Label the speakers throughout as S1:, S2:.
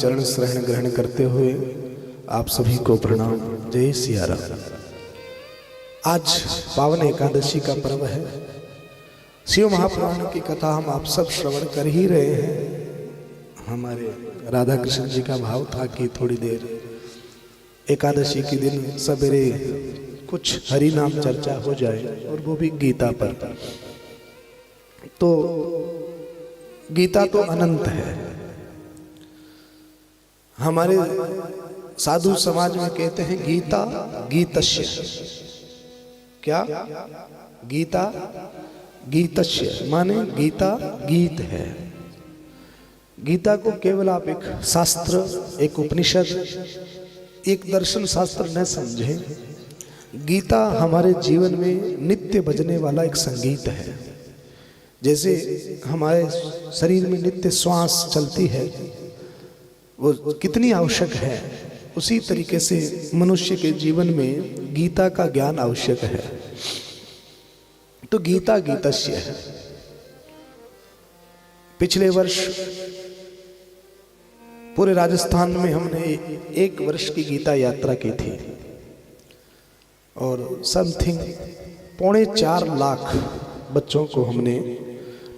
S1: चरण शरण ग्रहण करते हुए आप सभी को प्रणाम। जय सिया राम। आज पावन एकादशी का पर्व है। शिव महापुराण की कथा हम आप सब श्रवण कर ही रहे हैं। हमारे राधा कृष्ण जी का भाव था कि थोड़ी देर एकादशी के दिन सवेरे कुछ हरि नाम चर्चा हो जाए, और वो भी गीता पर। तो गीता तो अनंत है। हमारे साधु समाज में कहते हैं गीता गीतस्य। क्या? गीता गीतस्य माने गीता गीत है। गीता को केवल आप एक शास्त्र, एक उपनिषद, एक दर्शन शास्त्र न समझें। गीता हमारे जीवन में नित्य बजने वाला एक संगीत है। जैसे हमारे शरीर में नित्य श्वास चलती है, वो कितनी आवश्यक है, उसी तरीके से मनुष्य के जीवन में गीता का ज्ञान आवश्यक है। तो गीता गीतस्य है। पिछले वर्ष पूरे राजस्थान में हमने 1 वर्ष की गीता यात्रा की थी, और समथिंग 4.25 लाख बच्चों को हमने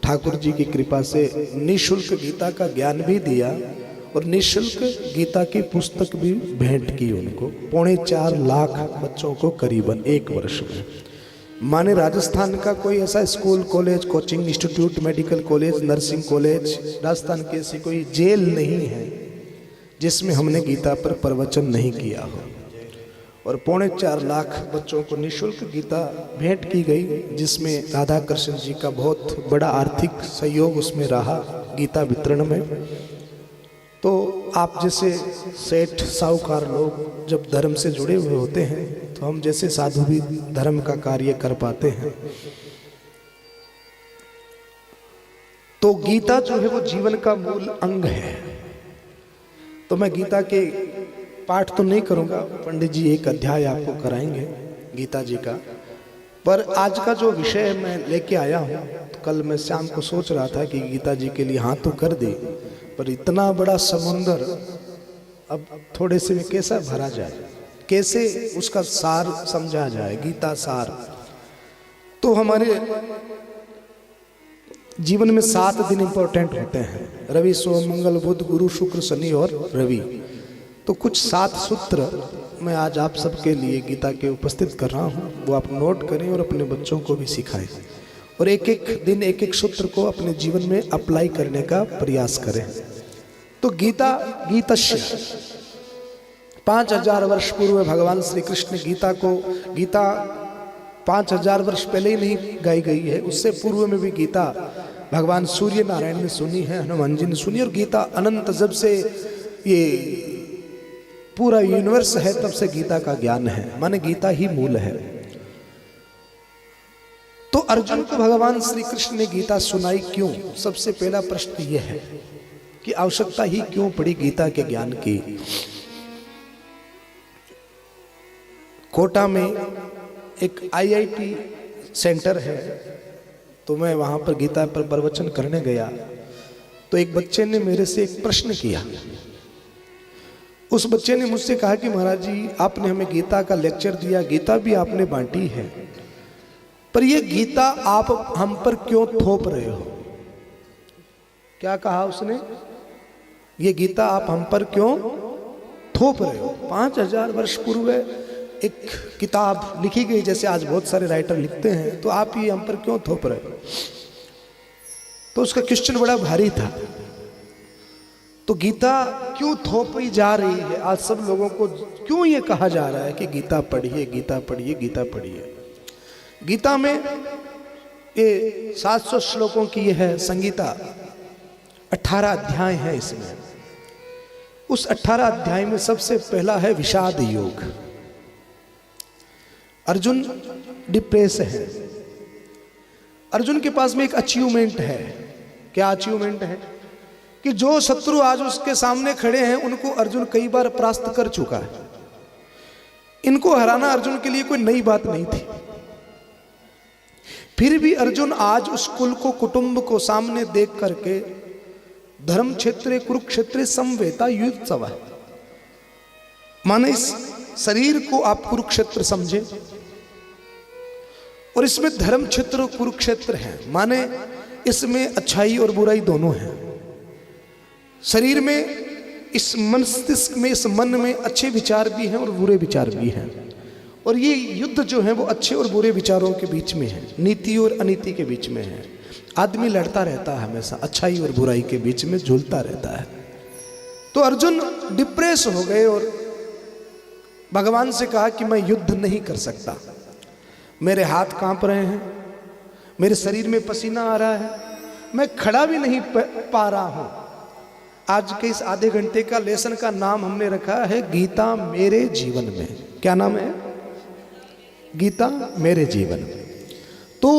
S1: ठाकुर जी की कृपा से निःशुल्क गीता का ज्ञान भी दिया, और निःशुल्क गीता की पुस्तक भी भेंट की उनको। 4.25 लाख बच्चों को करीबन 1 वर्ष में। माने राजस्थान का कोई ऐसा school, college, coaching institute, medical college, nursing college, Rajasthan की ऐसी कोई जेल नहीं है जिसमें हमने गीता पर प्रवचन नहीं किया हो। और 4.25 लाख बच्चों को निःशुल्क गीता भेंट की गई, जिसमें राधा कृष्ण जी का बहुत बड़ा आर्थिक सहयोग उसमें रहा गीता वितरण में। तो आप जैसे सेठ साहूकार लोग जब धर्म से जुड़े हुए होते हैं, तो हम जैसे साधु भी धर्म का कार्य कर पाते हैं। तो गीता जो है वो जीवन का मूल अंग है। तो मैं गीता के पाठ तो नहीं करूंगा, पंडित जी एक अध्याय आपको कराएंगे गीता जी का। पर आज का जो विषय मैं लेके आया हूँ, तो कल मैं शाम को सोच रहा था कि गीता जी के लिए हाथ तो कर दे, पर इतना बड़ा समुंदर अब थोड़े से में कैसा भरा जाए, कैसे उसका सार समझा जाए, गीता सार। तो हमारे जीवन में 7 दिन इंपॉर्टेंट होते हैं, रवि सोम मंगल बुध गुरु शुक्र शनि और रवि। तो कुछ 7 सूत्र मैं आज आप सबके लिए गीता के उपस्थित कर रहा हूँ, वो आप नोट करें और अपने बच्चों को भी सिखाएं, और एक एक दिन एक एक सूत्र को अपने जीवन में अप्लाई करने का प्रयास करें। तो गीता गीतस्य। 5000 वर्ष पूर्व भगवान श्री कृष्ण गीता 5000 वर्ष पहले ही नहीं गाई गई है, उससे पूर्व में भी गीता भगवान सूर्य नारायण ने सुनी है, हनुमान जी ने सुनी। और गीता अनंत, जब से ये पूरा यूनिवर्स है तब से गीता का ज्ञान है, माने गीता ही मूल है। तो अर्जुन को भगवान श्री कृष्ण ने गीता सुनाई क्यों? सबसे पहला प्रश्न यह है कि आवश्यकता ही क्यों पड़ी गीता के ज्ञान की। कोटा में एक IIT सेंटर है, तो मैं वहां पर गीता पर प्रवचन करने गया, तो एक बच्चे ने मेरे से एक प्रश्न किया। उस बच्चे ने मुझसे कहा कि महाराज जी, आपने हमें गीता का लेक्चर दिया, गीता भी आपने बांटी है, पर ये गीता आप हम पर क्यों थोप रहे हो? क्या कहा उसने? ये गीता आप हम पर क्यों थोप रहे हो? 5000 वर्ष पूर्व एक किताब लिखी गई, जैसे आज बहुत सारे राइटर लिखते हैं, तो आप ये हम पर क्यों थोप रहे हो? तो उसका क्वेश्चन बड़ा भारी था। तो गीता क्यों थोपी जा रही है? आज सब लोगों को क्यों ये कहा जा रहा है कि गीता पढ़िए, गीता पढ़िए, गीता पढ़िए? गीता में ये 700 श्लोकों की ये है संगीता। 18 अध्याय है इसमें। उस 18 अध्याय में सबसे पहला है विषाद योग। अर्जुन डिप्रेस है। अर्जुन के पास में एक अचीवमेंट है। क्या अचीवमेंट है? कि जो शत्रु आज उसके सामने खड़े हैं उनको अर्जुन कई बार परास्त कर चुका है। इनको हराना अर्जुन के लिए कोई नई बात नहीं थी। फिर भी अर्जुन आज उस कुल को, कुटुंब को सामने देख करके धर्म क्षेत्रे कुरुक्षेत्रे समवेता युत्सव, माने इस शरीर को आप कुरुक्षेत्र समझे और इसमें धर्म क्षेत्र कुरुक्षेत्र है, माने इसमें अच्छाई और बुराई दोनों है। शरीर में, इस मस्तिष्क में, इस मन में अच्छे विचार भी हैं और बुरे विचार भी हैं, और ये युद्ध जो है वो अच्छे और बुरे विचारों के बीच में है, नीति और अनीति के बीच में है। आदमी लड़ता रहता है हमेशा, अच्छाई और बुराई के बीच में झूलता रहता है। तो अर्जुन डिप्रेस हो गए और भगवान से कहा कि मैं युद्ध नहीं कर सकता, मेरे हाथ कांप रहे हैं, मेरे शरीर में पसीना आ रहा है, मैं खड़ा भी नहीं पा रहा हूं। आज के इस आधे घंटे का लेसन का नाम हमने रखा है गीता मेरे जीवन में। क्या नाम है? गीता मेरे जीवन में। तो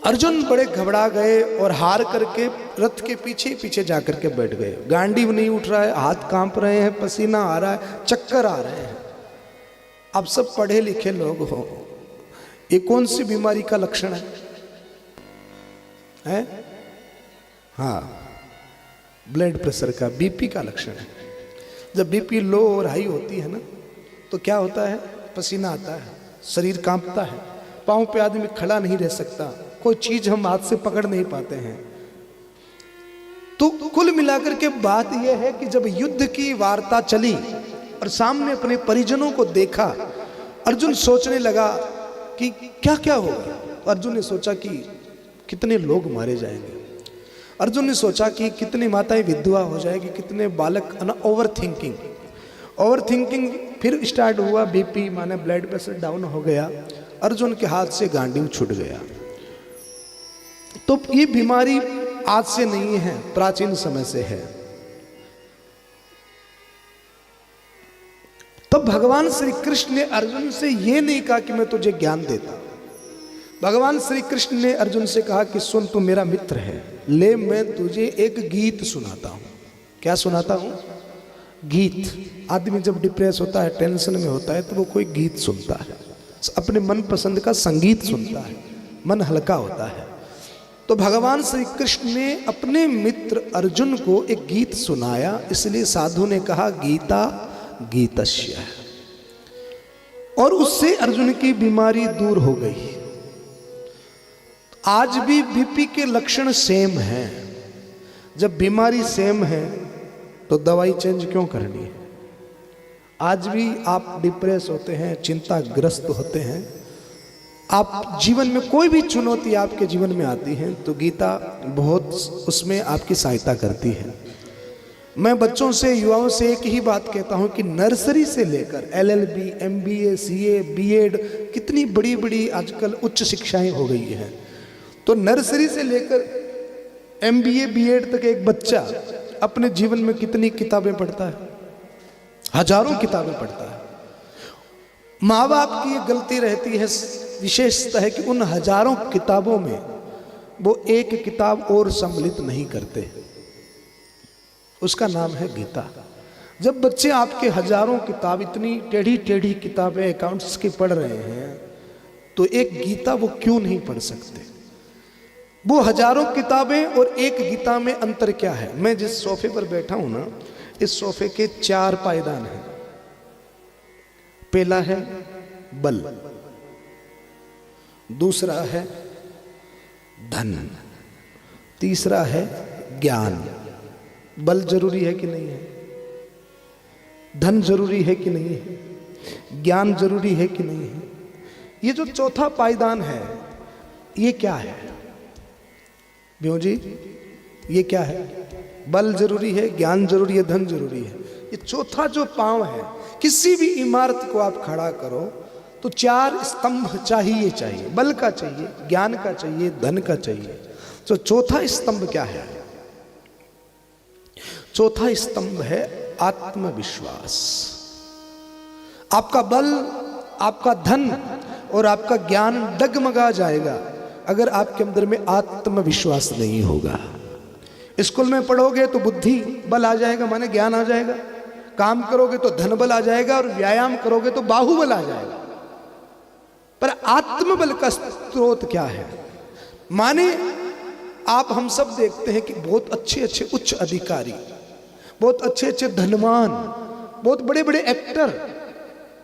S1: अर्जुन बड़े घबरा गए और हार करके रथ के पीछे पीछे जाकर के बैठ गए। गांडीव नहीं उठ रहा है, हाथ कांप रहे हैं, पसीना आ रहा है, चक्कर आ रहे हैं। आप सब पढ़े लिखे लोग हो, ये कौन सी बीमारी का लक्षण है? हाँ, ब्लड प्रेशर का, बीपी का लक्षण है। जब बीपी लो और हाई होती है ना, तो क्या होता है? पसीना आता है, शरीर कांपता है, पांव पे आदमी खड़ा नहीं रह सकता, कोई चीज हम हाथ से पकड़ नहीं पाते हैं। तो कुल मिलाकर के बात यह है कि जब युद्ध की वार्ता चली और सामने अपने परिजनों को देखा, अर्जुन सोचने लगा कि क्या क्या होगा। अर्जुन ने सोचा कि कितने लोग मारे जाएंगे, अर्जुन ने सोचा कि कितनी माताएं विधवा हो जाएगी, कितने बालक, ओवर थिंकिंग फिर स्टार्ट हुआ। बीपी माने ब्लड प्रेशर डाउन हो गया, अर्जुन के हाथ से गांडीव छूट गया। तो ये बीमारी आज से नहीं है, प्राचीन समय से है। तब भगवान श्री कृष्ण ने अर्जुन से ये नहीं कहा कि मैं तुझे ज्ञान देता। भगवान श्री कृष्ण ने अर्जुन से कहा कि सुन, तू मेरा मित्र है, ले मैं तुझे एक गीत सुनाता हूं। क्या सुनाता हूं? गीत। आदमी जब डिप्रेस होता है, टेंशन में होता है, तो वो कोई गीत सुनता है, अपने मन पसंद का संगीत सुनता है, मन हल्का होता है। तो भगवान श्री कृष्ण ने अपने मित्र अर्जुन को एक गीत सुनाया, इसलिए साधु ने कहा गीता गीतस्य, और उससे अर्जुन की बीमारी दूर हो गई। आज भी बीपी के लक्षण सेम हैं। जब बीमारी सेम है तो दवाई चेंज क्यों करनी है? आज भी आप डिप्रेस होते हैं, चिंताग्रस्त होते हैं, आप जीवन में कोई भी चुनौती आपके जीवन में आती है तो गीता बहुत उसमें आपकी सहायता करती है। मैं बच्चों से, युवाओं से एक ही बात कहता हूं कि नर्सरी से लेकर LLB, MBA, CA, B.Ed, कितनी बड़ी बड़ी आजकल उच्च शिक्षाएं हो गई हैं। तो नर्सरी से लेकर MBA, B.Ed तक एक बच्चा अपने जीवन में कितनी किताबें पढ़ता है? हजारों किताबें पढ़ता है। माँ बाप की ये गलती रहती है, विशेषता है कि उन हजारों किताबों में वो एक किताब और सम्मिलित नहीं करते, उसका नाम है गीता। जब बच्चे आपके हजारों किताब, इतनी टेढ़ी टेढ़ी किताबें अकाउंट्स की पढ़ रहे हैं, तो एक गीता वो क्यों नहीं पढ़ सकते? वो हजारों किताबें और एक गीता में अंतर क्या है? मैं जिस सोफे पर बैठा हूं ना, इस सोफे के 4 पायदान हैं। पहला है बल, दूसरा है धन, तीसरा है ज्ञान। बल जरूरी है कि नहीं है? धन जरूरी है कि नहीं है? ज्ञान जरूरी है कि नहीं है? ये जो चौथा पायदान है, ये क्या है ब्यों जी? ये क्या है? बल जरूरी है, ज्ञान जरूरी है, धन जरूरी है। ये चौथा जो पांव है, किसी भी इमारत को आप खड़ा करो तो 4 स्तंभ चाहिए। बल का चाहिए, ज्ञान का चाहिए, धन का चाहिए। तो चौथा स्तंभ क्या है? चौथा स्तंभ है आत्मविश्वास। आपका बल, आपका धन और आपका ज्ञान डगमगा जाएगा अगर आपके अंदर में आत्मविश्वास नहीं होगा। स्कूल में पढ़ोगे तो बुद्धि बल आ जाएगा, माने ज्ञान आ जाएगा। काम करोगे तो धन बल आ जाएगा, और व्यायाम करोगे तो बाहुबल आ जाएगा। पर आत्मबल का स्रोत क्या है? माने आप हम सब देखते हैं कि बहुत अच्छे अच्छे उच्च अधिकारी, बहुत अच्छे अच्छे धनवान, बहुत बड़े बड़े एक्टर,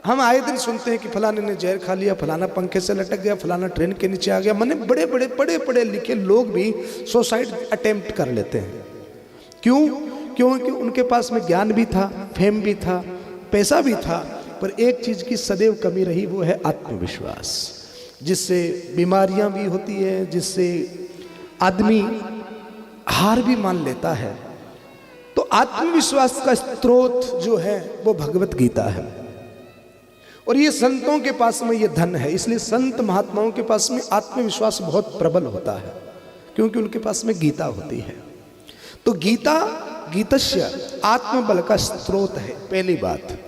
S1: हम आए दिन सुनते हैं कि फलाने ने जहर खा लिया, फलाना पंखे से लटक गया, फलाना ट्रेन के नीचे आ गया। माने बड़े बड़े पढ़े पढ़े लिखे लोग भी सुसाइड अटेम्प्ट कर लेते हैं। क्यों? क्योंकि उनके पास में ज्ञान भी था, फेम भी था, पैसा भी था, पर एक चीज की सदैव कमी रही, वो है आत्मविश्वास, जिससे बीमारियां भी होती है, जिससे आदमी हार भी मान लेता है। तो आत्मविश्वास का स्रोत जो है वो भगवत गीता है, और ये संतों के पास में ये धन है। इसलिए संत महात्माओं के पास में आत्मविश्वास बहुत प्रबल होता है, क्योंकि उनके पास में गीता होती है। तो गीता, गीतस्य आत्मबल का स्रोत है। पहली बात,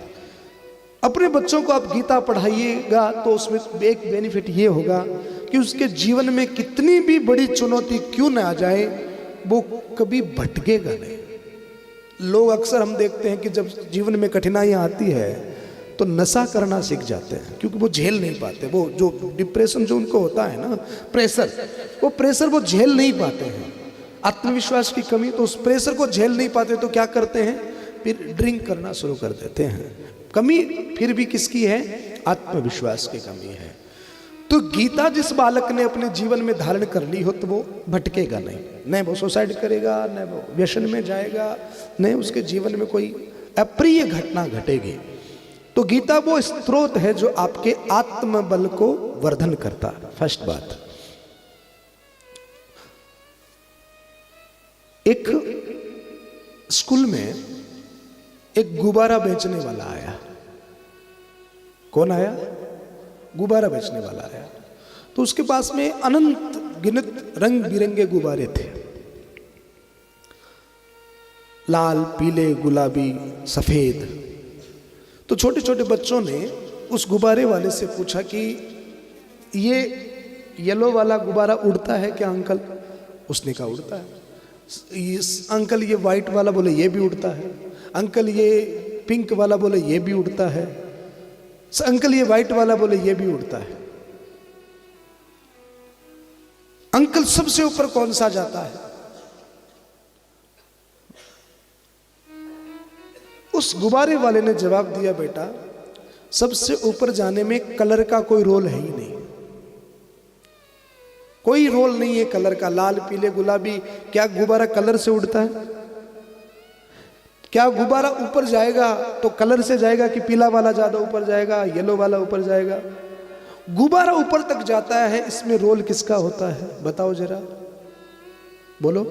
S1: अपने बच्चों को आप गीता पढ़ाइएगा तो उसमें एक बेनिफिट ये होगा कि उसके जीवन में कितनी भी बड़ी चुनौती क्यों ना आ जाए, वो कभी भटकेगा नहीं। लोग अक्सर हम देखते हैं कि जब जीवन में कठिनाइयां आती है तो नशा करना सीख जाते हैं, क्योंकि वो झेल नहीं पाते। वो जो डिप्रेशन जो उनको होता है ना, प्रेशर, वो प्रेशर वो झेल नहीं पाते हैं। आत्मविश्वास की कमी, तो उस प्रेशर को झेल नहीं पाते तो क्या करते हैं, फिर ड्रिंक करना शुरू कर देते हैं। कमी फिर भी किसकी है? आत्मविश्वास की कमी है। तो गीता जिस बालक ने अपने जीवन में धारण कर ली हो तो वो भटकेगा नहीं, न वो सुसाइड करेगा, न वो व्यसन में जाएगा, न उसके जीवन में कोई अप्रिय घटना घटेगी। तो गीता वो स्रोत है जो आपके आत्मबल को वर्धन करता है। फर्स्ट बात, एक स्कूल में एक गुब्बारा बेचने वाला आया। कौन आया? गुब्बारा बेचने वाला आया। तो उसके पास में अनंत गिनत रंग बिरंगे गुब्बारे थे, लाल, पीले, गुलाबी, सफेद। तो छोटे छोटे बच्चों ने उस गुब्बारे वाले से पूछा कि ये येलो वाला गुब्बारा उड़ता है क्या अंकल? उसने कहा उड़ता है। अंकल ये वाइट वाला? बोले ये भी उड़ता है। अंकल ये पिंक वाला? बोले ये भी उड़ता है। अंकल ये वाइट वाला? बोले ये भी उड़ता है। अंकल सबसे ऊपर कौन सा जाता है? उस गुब्बारे वाले ने जवाब दिया, बेटा सबसे ऊपर जाने में कलर का कोई रोल है ही नहीं, कोई रोल नहीं है कलर का। लाल, पीले, गुलाबी, क्या गुब्बारा कलर से उड़ता है? क्या गुब्बारा ऊपर जाएगा तो कलर से जाएगा कि पीला वाला ज्यादा ऊपर जाएगा, येलो वाला ऊपर जाएगा? गुब्बारा ऊपर तक जाता है, इसमें रोल किसका होता है बताओ जरा, बोलो।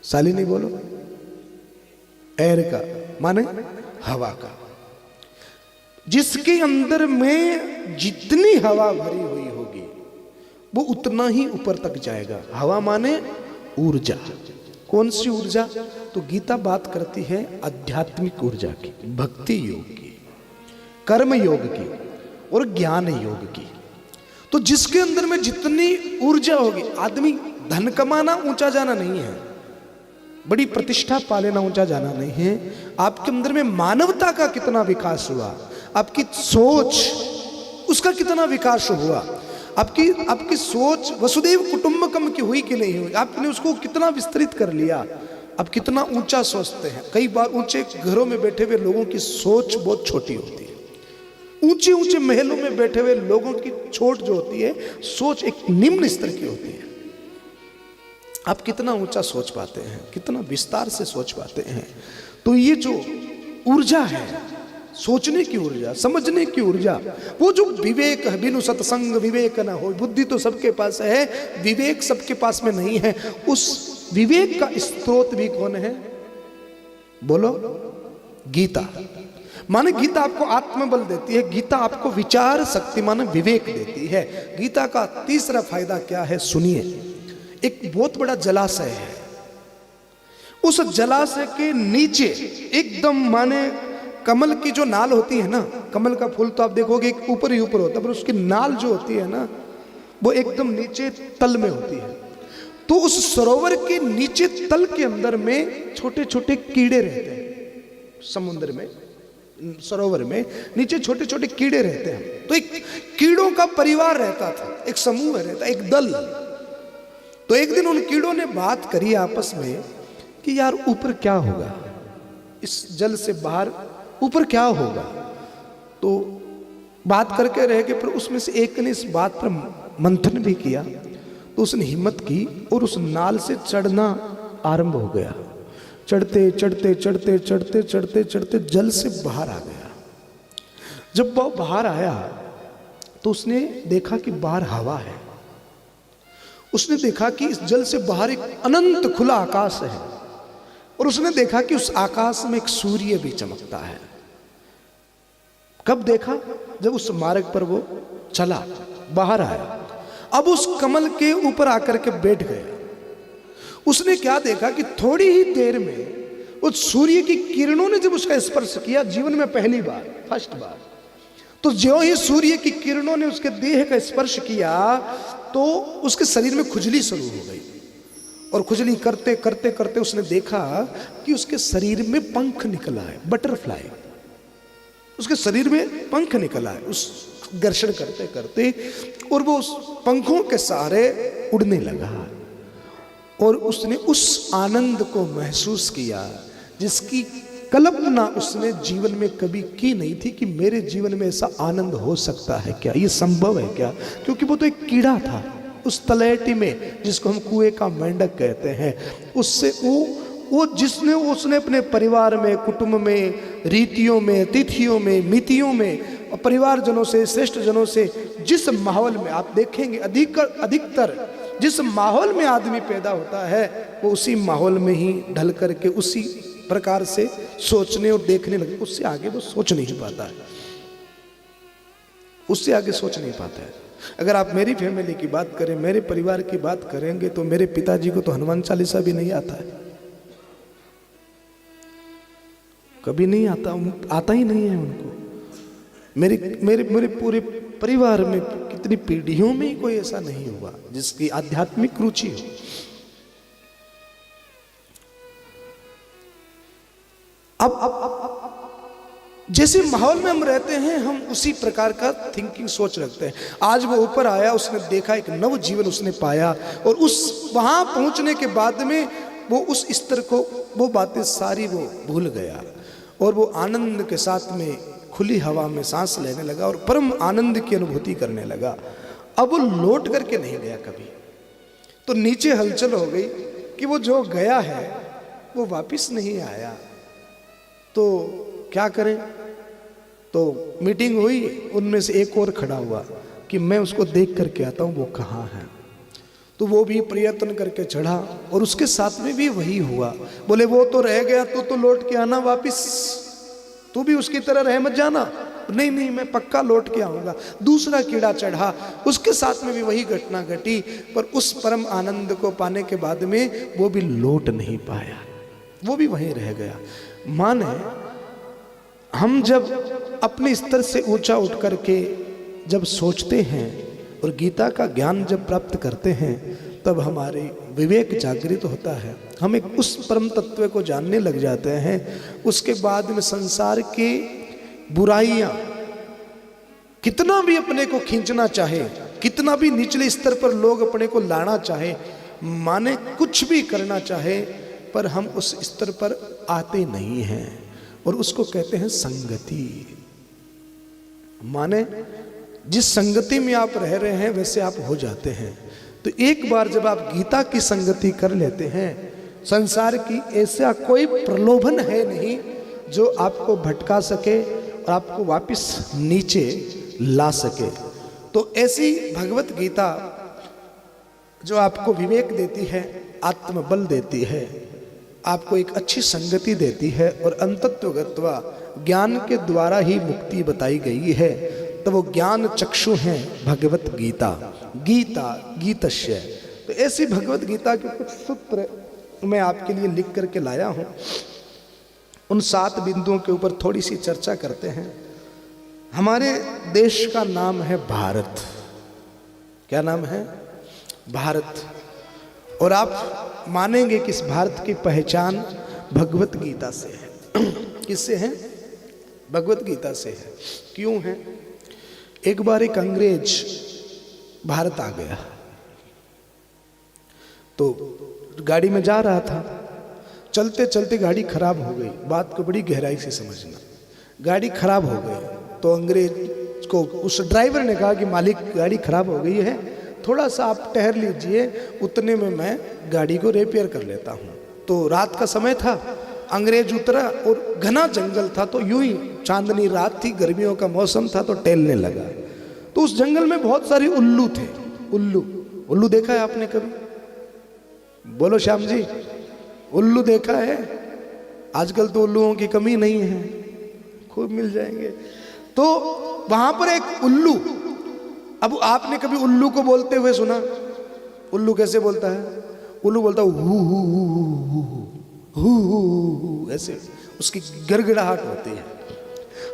S1: शालिनी बोलो। एयर का, माने हवा का। जिसके अंदर में जितनी हवा भरी हुई होगी वो उतना ही ऊपर तक जाएगा। हवा माने ऊर्जा। कौन सी ऊर्जा? तो गीता बात करती है आध्यात्मिक ऊर्जा की, भक्ति योग की, कर्म योग की और ज्ञान योग की। तो जिसके अंदर में जितनी ऊर्जा होगी, आदमी धन कमाना ऊंचा जाना नहीं है, बड़ी प्रतिष्ठा पा लेना ऊंचा जाना नहीं है। आपके अंदर में मानवता का कितना विकास हुआ, आपकी सोच उसका कितना विकास हुआ, आपकी सोच वसुदेव कुटुंबकम की हुई कि नहीं हुई, आपने उसको कितना विस्तृत कर लिया, आप कितना ऊंचा सोचते हैं। कई बार ऊंचे घरों में बैठे हुए लोगों की सोच बहुत छोटी होती है। ऊंचे ऊंचे महलों में बैठे हुए लोगों की सोच जो होती है, सोच एक निम्न स्तर की होती है। आप कितना ऊंचा सोच पाते हैं, कितना विस्तार से सोच पाते हैं। तो ये जो ऊर्जा है, सोचने की ऊर्जा, समझने की ऊर्जा, वो जो विवेक है, बिनु सत्संग विवेक न हो। बुद्धि तो सबके पास है, विवेक सबके पास में नहीं है। उस विवेक का स्रोत भी कौन है? बोलो। गीता। माने गीता आपको आत्मबल देती है, गीता आपको विचार शक्ति माने विवेक देती है। गीता का तीसरा फायदा क्या है सुनिए। एक बहुत बड़ा जलाशय है, उस जलाशय के नीचे एकदम माने कमल की जो नाल होती है ना, कमल का फूल तो आप देखोगे एक ऊपर ही ऊपर होता है, पर उसकी नाल जो होती है ना वो एकदम नीचे तल में होती है। तो उस सरोवर के नीचे तल के अंदर में छोटे छोटे कीड़े रहते हैं। समुद्र में, सरोवर में नीचे छोटे छोटे कीड़े रहते हैं। तो एक कीड़ों का परिवार रहता था, एक समूह रहता, एक दल। तो एक दिन उन कीड़ों ने बात करी आपस में कि यार ऊपर क्या होगा, इस जल से बाहर ऊपर क्या होगा। तो बात करके रह गए, पर उसमें से एक ने इस बात पर मंथन भी किया। तो उसने हिम्मत की और उस नाल से चढ़ना आरंभ हो गया। चढ़ते चढ़ते चढ़ते चढ़ते चढ़ते चढ़ते जल से बाहर आ गया। जब वह बाहर आया तो उसने देखा कि बाहर हवा है। उसने देखा कि इस जल से बाहर एक अनंत खुला आकाश है, और उसने देखा कि उस आकाश में एक सूर्य भी चमकता है। कब देखा? जब उस मार्ग पर वो चला, बाहर आया, अब उस कमल के ऊपर आकर के बैठ गया। उसने क्या देखा कि थोड़ी ही देर में उस सूर्य की किरणों ने जब उसका स्पर्श किया, जीवन में पहली बार, फर्स्ट बार, तो ज्यों ही सूर्य की किरणों ने उसके देह का स्पर्श किया तो उसके शरीर में खुजली शुरू हो गई। और खुजली करते करते करते उसने देखा कि उसके शरीर में पंख निकला है, बटरफ्लाई, उसके शरीर में पंख निकला है उस घर्षण करते करते, और वो उस पंखों के सहारे उड़ने लगा। और उसने उस आनंद को महसूस किया जिसकी कल्पना उसने जीवन में कभी की नहीं थी कि मेरे जीवन में ऐसा आनंद हो सकता है क्या, ये संभव है क्या। क्योंकि वो तो एक कीड़ा था उस तलैटी में, जिसको हम कुएं का मेंढक कहते हैं। उससे वो जिसने उसने अपने परिवार में, कुटुंब में, रीतियों में, तिथियों में, मितियों में, और परिवारजनों से, श्रेष्ठ जनों से, जिस माहौल में आप देखेंगे अधिकतर जिस माहौल में आदमी पैदा होता है वो उसी माहौल में ही ढल करके उसी प्रकार से सोचने और देखने लगे। उससे आगे वो सोच नहीं पाता है, उससे आगे सोच नहीं पाता है। अगर आप मेरी फैमिली की बात करें, मेरे परिवार की बात करेंगे, तो मेरे पिताजी को तो हनुमान चालीसा भी नहीं आता है, कभी नहीं आता ही नहीं है उनको। मेरे मेरे मेरे पूरे परिवार में कितनी पीढ़ियों में कोई ऐसा नहीं हुआ जिसकी आध्यात्मिक रुचि हो। अब जैसे माहौल में हम रहते हैं, हम उसी प्रकार का थिंकिंग सोच रखते हैं। आज वो ऊपर आया, उसने देखा, एक नव जीवन उसने पाया, और उस वहां पहुंचने के बाद में वो उस स्तर को, वो बातें सारी वो भूल गया, और वो आनंद के साथ में खुली हवा में सांस लेने लगा और परम आनंद की अनुभूति करने लगा। अब वो लौट करके नहीं गया कभी। तो नीचे हलचल हो गई कि वो जो गया है वो वापस नहीं आया, तो क्या करें। तो मीटिंग हुई, उनमें से एक और खड़ा हुआ कि मैं उसको देख करके आता हूँ वो कहाँ है। तो वो भी प्रयत्न करके चढ़ा, और उसके साथ में भी वही हुआ। बोले वो तो रह गया, तो लौट के आना वापिस, तू भी उसकी तरह रह मत जाना। नहीं नहीं, मैं पक्का लौट के आऊंगा। दूसरा कीड़ा चढ़ा, उसके साथ में भी वही घटना घटी, पर उस परम आनंद को पाने के बाद में वो भी लौट नहीं पाया, वो भी वहीं रह गया। माने हम जब अपने स्तर से ऊंचा उठ करके जब सोचते हैं और गीता का ज्ञान जब प्राप्त करते हैं, तब हमारे विवेक जागृत होता है। हम एक उस परम तत्व को जानने लग जाते हैं। उसके बाद में संसार के बुराइयां कितना भी अपने को खींचना चाहे, कितना भी निचले स्तर पर लोग अपने को लाना चाहे, माने कुछ भी करना चाहे, पर हम उस स्तर पर आते नहीं हैं, और उसको कहते हैं संगति। माने जिस संगति में आप रह रहे हैं वैसे आप हो जाते हैं। तो एक बार जब आप गीता की संगति कर लेते हैं, संसार की ऐसा कोई प्रलोभन है नहीं जो आपको भटका सके और आपको वापस नीचे ला सके। तो ऐसी भगवत गीता जो आपको विवेक देती है, आत्मबल देती है, आपको एक अच्छी संगति देती है, और अंतत्वगत्वा ज्ञान के द्वारा ही मुक्ति बताई गई है, तो वो ज्ञान चक्षु हैं भगवत गीता। गीता गीतस्य। तो ऐसी भगवत गीता के कुछ सूत्र मैं आपके लिए लिख करके लाया हूं। उन 7 बिंदुओं के ऊपर थोड़ी सी चर्चा करते हैं। हमारे देश का नाम है भारत। क्या नाम है? भारत। और आप मानेंगे कि इस भारत की पहचान भगवत गीता से है। किससे है? भगवत गीता से है। क्यों है? एक बार एक अंग्रेज भारत आ गया। तो गाड़ी में जा रहा था, चलते चलते गाड़ी खराब हो गई। बात को बड़ी गहराई से समझना, गाड़ी खराब हो गई तो अंग्रेज को उस ड्राइवर ने कहा कि मालिक गाड़ी खराब हो गई है, थोड़ा सा आप ठहर लीजिए, उतने में मैं गाड़ी को रिपेयर कर लेता हूँ। तो रात का समय था, अंग्रेज उतरा और घना जंगल था, तो यूं ही चांदनी रात थी, गर्मियों का मौसम था, तो टहलने लगा। तो उस जंगल में बहुत सारे उल्लू थे। उल्लू देखा है आपने कभी? बोलो श्याम जी, उल्लू देखा है? आजकल तो उल्लुओं की कमी नहीं है, खूब मिल जाएंगे। तो वहां पर एक उल्लू, अब आपने कभी उल्लू को बोलते हुए सुना? उल्लू कैसे बोलता है? उल्लू बोलता हु हु, ऐसे उसकी गड़गड़ाहट होती है।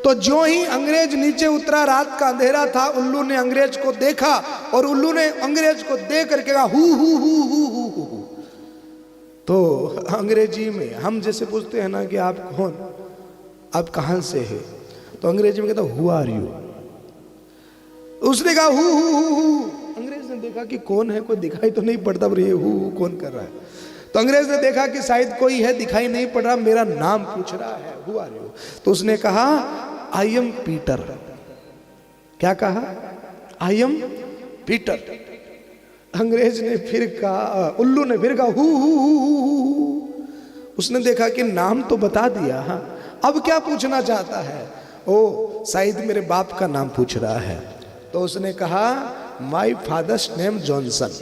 S1: तो जो ही अंग्रेज नीचे उतरा, रात का अंधेरा था, उल्लू ने अंग्रेज को देखा और उल्लू ने अंग्रेज को देख करके कहा who who who who who who. तो अंग्रेजी में हम जैसे पूछते हैं ना कि आप कौन, आप कहां से है, तो अंग्रेजी में कहता हु आर यू। उसने कहा हु हु हु हु। अंग्रेज ने देखा कि कौन है, कोई दिखाई तो नहीं पड़ता, पर ये हु कौन कर रहा है। तो अंग्रेज ने देखा कि शायद कोई है, दिखाई नहीं पड़ रहा, मेरा नाम पूछ रहा है, हु आर यू। तो उसने कहा आई एम पीटर। क्या कहा? I am Peter. अंग्रेज ने फिर कहा, उल्लू ने फिर कहा हु हु हु। उसने देखा कि नाम तो बता दिया, हाँ, अब क्या पूछना चाहता है? ओ शायद मेरे बाप का नाम पूछ रहा है। तो उसने कहा माई फादर्स नेम जॉनसन।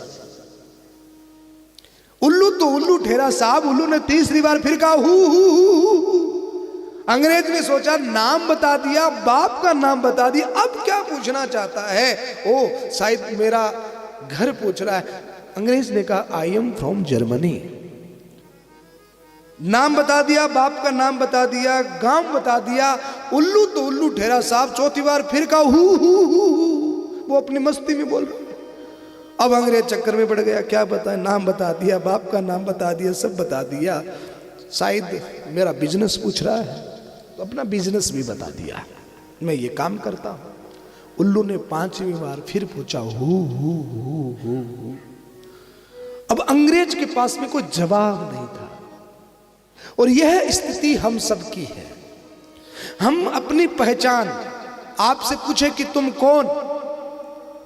S1: उल्लू तो उल्लू ठहरा साहब, उल्लू ने तीसरी बार फिर कहा हु हु हु। अंग्रेज ने सोचा नाम बता दिया, बाप का नाम बता दिया, अब क्या पूछना चाहता है? ओ शायद मेरा घर पूछ रहा है। अंग्रेज ने कहा आई एम फ्रॉम जर्मनी। नाम बता दिया, बाप का नाम बता दिया, गांव बता दिया। उल्लू तो उल्लू ठहरा साहब, चौथी बार फिर कहा हु हु हु। वो अपनी मस्ती में बोल रहा। अब अंग्रेज चक्कर में पड़ गया, क्या बताए, नाम बता दिया, बाप का नाम बता दिया, सब बता दिया, शायद मेरा बिजनेस पूछ रहा है, तो अपना बिजनेस भी बता दिया, मैं ये काम करता हूं। उल्लू ने पांचवी बार फिर पूछा हु हु हु हु। अब अंग्रेज के पास में कोई जवाब नहीं था। और यह स्थिति हम सबकी है। हम अपनी पहचान, आपसे पूछे कि तुम कौन,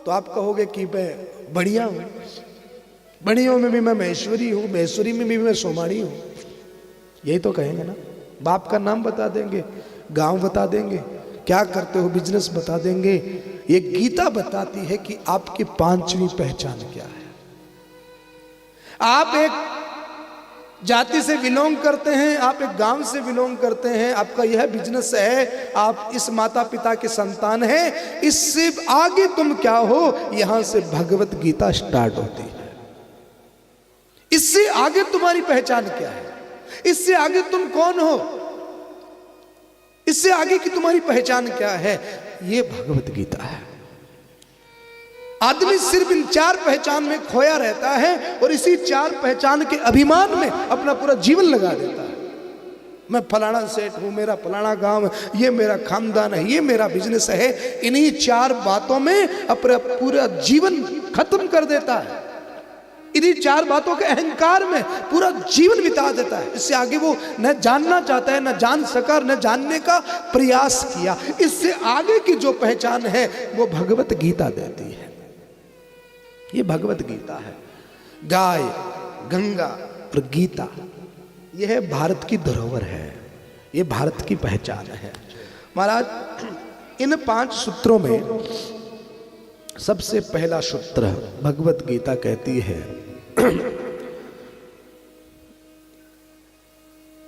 S1: तो आप कहोगे कि मैं बढ़िया हूं, बढ़ियों में भी मैं महेश्वरी हूं, महेश्वरी में भी मैं सोमाणी हूं, यही तो कहेंगे ना। बाप का नाम बता देंगे, गांव बता देंगे, क्या करते हो बिजनेस बता देंगे। ये गीता बताती है कि आपकी पांचवी पहचान क्या है। आप एक जाति से बिलोंग करते हैं, आप एक गांव से बिलोंग करते हैं, आपका यह बिजनेस है, आप इस माता पिता के संतान हैं, इससे आगे तुम क्या हो, यहां से भगवत गीता स्टार्ट होती है। इससे आगे तुम्हारी पहचान क्या है, इससे आगे तुम कौन हो, इससे आगे की तुम्हारी पहचान क्या है, ये भगवत गीता है। आदमी सिर्फ इन चार पहचान में खोया रहता है और इसी चार पहचान के अभिमान में अपना पूरा जीवन लगा देता है। मैं फलाना सेठ हूं, मेरा फलाना गांव है, ये मेरा खानदान है, ये मेरा बिजनेस है, इन्हीं चार बातों में अपना पूरा जीवन खत्म कर देता है। इन्हीं चार बातों के अहंकार में पूरा जीवन बिता देता है। इससे आगे वो न जानना चाहता है, न जान सका, न जानने का प्रयास किया। इससे आगे की जो पहचान है वो भगवत गीता देती है। ये भगवत गीता है। गाय, गंगा और गीता, यह है भारत की धरोहर है, ये भारत की पहचान है। महाराज, इन 5 सूत्रों में सबसे पहला सूत्र भगवत गीता कहती है,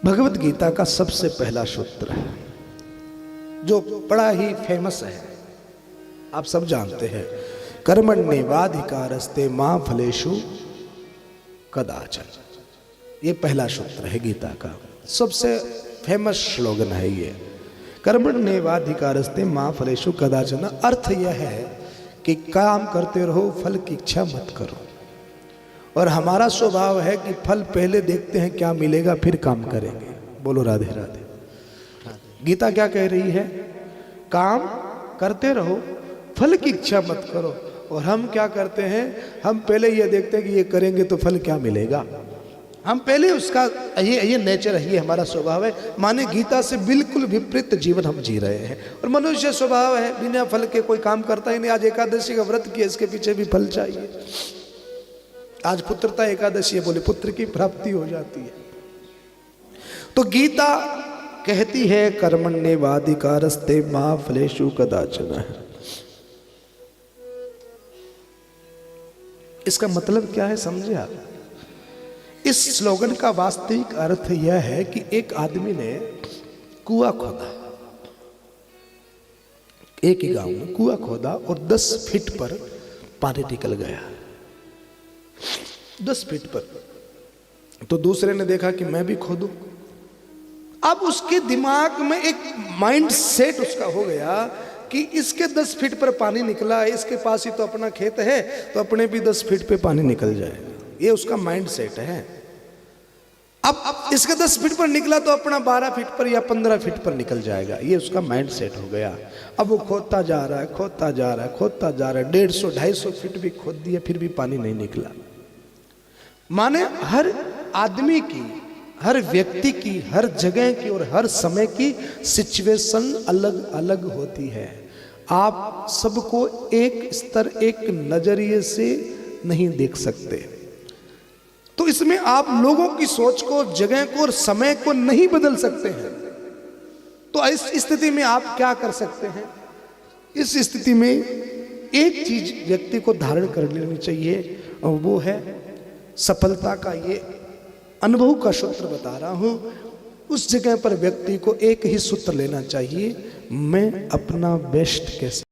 S1: भगवत गीता का सबसे पहला सूत्र है जो बड़ा ही फेमस है, आप सब जानते हैं, कर्मण्येवाधिकारस्ते मां फलेषु कदाचन। ये पहला सूत्र है गीता का, सबसे फेमस स्लोगन है ये, कर्मण्येवाधिकारस्ते मां फलेषु कदाचन। अर्थ यह है कि काम करते रहो, फल की इच्छा मत करो। और हमारा स्वभाव है कि फल पहले देखते हैं क्या मिलेगा, फिर काम करेंगे। बोलो राधे राधे। गीता क्या कह रही है? काम करते रहो, फल की इच्छा मत करो। और हम क्या करते हैं, हम पहले ये देखते हैं कि ये करेंगे तो फल क्या मिलेगा। हम पहले उसका, ये नेचर है, ये हमारा स्वभाव है। माने गीता से बिल्कुल विपरीत जीवन हम जी रहे हैं। और मनुष्य स्वभाव है बिना फल के कोई काम करता ही नहीं। आज एकादशी का व्रत किया, इसके पीछे भी फल चाहिए। आज पुत्रता एकादशी है, बोले पुत्र की प्राप्ति हो जाती है। तो गीता कहती है कर्मण्येवाधिकारस्ते मा फलेषु कदाचन। इसका मतलब क्या है समझे आप? इस स्लोगन का वास्तविक अर्थ यह है कि एक आदमी ने कुआं खोदा, एक ही गांव में कुआं खोदा और 10 फीट पर पानी निकल गया, 10 फीट पर। तो दूसरे ने देखा कि मैं भी खोदूं। अब उसके दिमाग में एक माइंड सेट उसका हो गया कि इसके 10 फीट पर पानी निकला है, इसके पास ही तो अपना खेत है, तो अपने भी 10 फीट पे पानी निकल जाएगा। ये उसका माइंड सेट है। अब इसके 10 फीट पर निकला तो अपना 12 फीट पर या 15 फीट पर निकल जाएगा। ये उसका माइंड सेट हो गया। अब वो खोदता जा रहा है, खोदता जा रहा है, खोदता जा रहा है, 150-250 फीट भी खोद दिया, फिर भी पानी नहीं निकला। माने हर आदमी की, हर व्यक्ति की, हर जगह की और हर समय की सिचुएशन अलग अलग होती है। आप सबको एक स्तर, एक नजरिए से नहीं देख सकते। तो इसमें आप लोगों की सोच को, जगह को और समय को नहीं बदल सकते हैं। तो इस स्थिति में आप क्या कर सकते हैं? इस स्थिति में एक चीज व्यक्ति को धारण कर लेनी चाहिए, और वो है सफलता का। ये अनुभव का सूत्र बता रहा हूं। उस जगह पर व्यक्ति को एक ही सूत्र लेना चाहिए, मैं अपना बेस्ट कैसे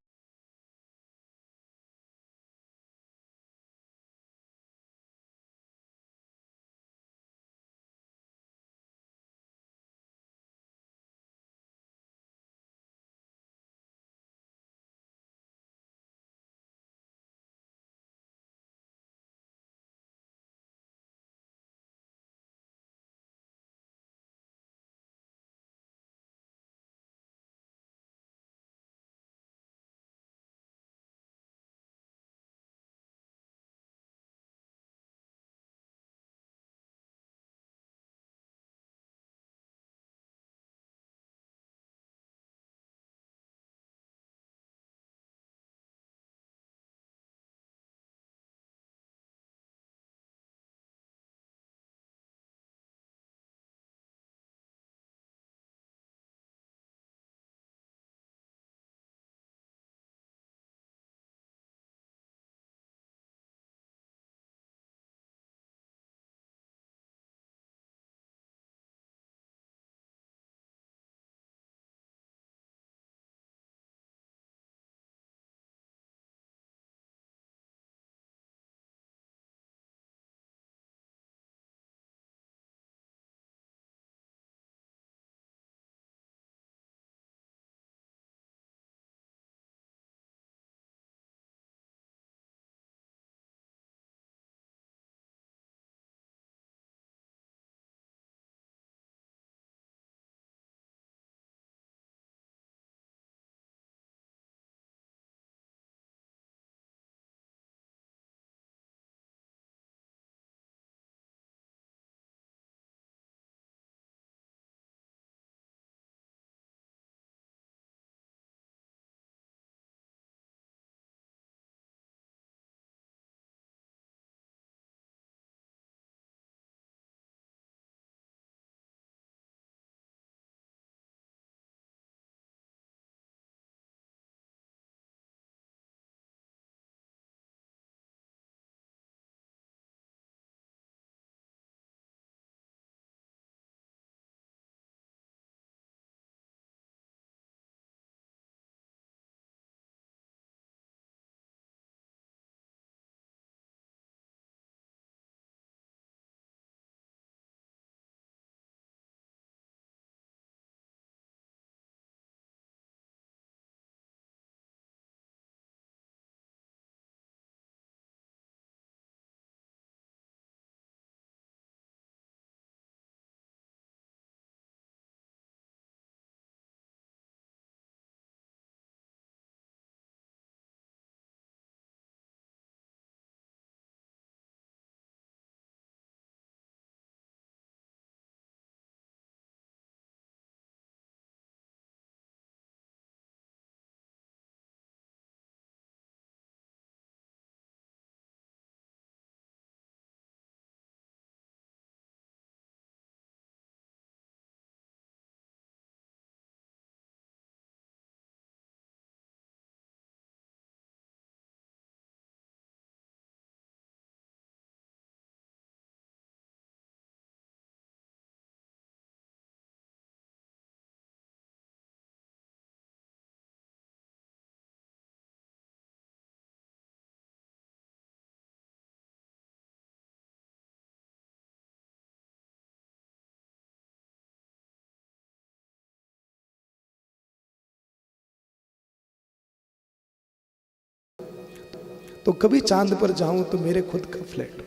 S1: तो कभी चांद पर जाऊं तो मेरे खुद का फ्लैट।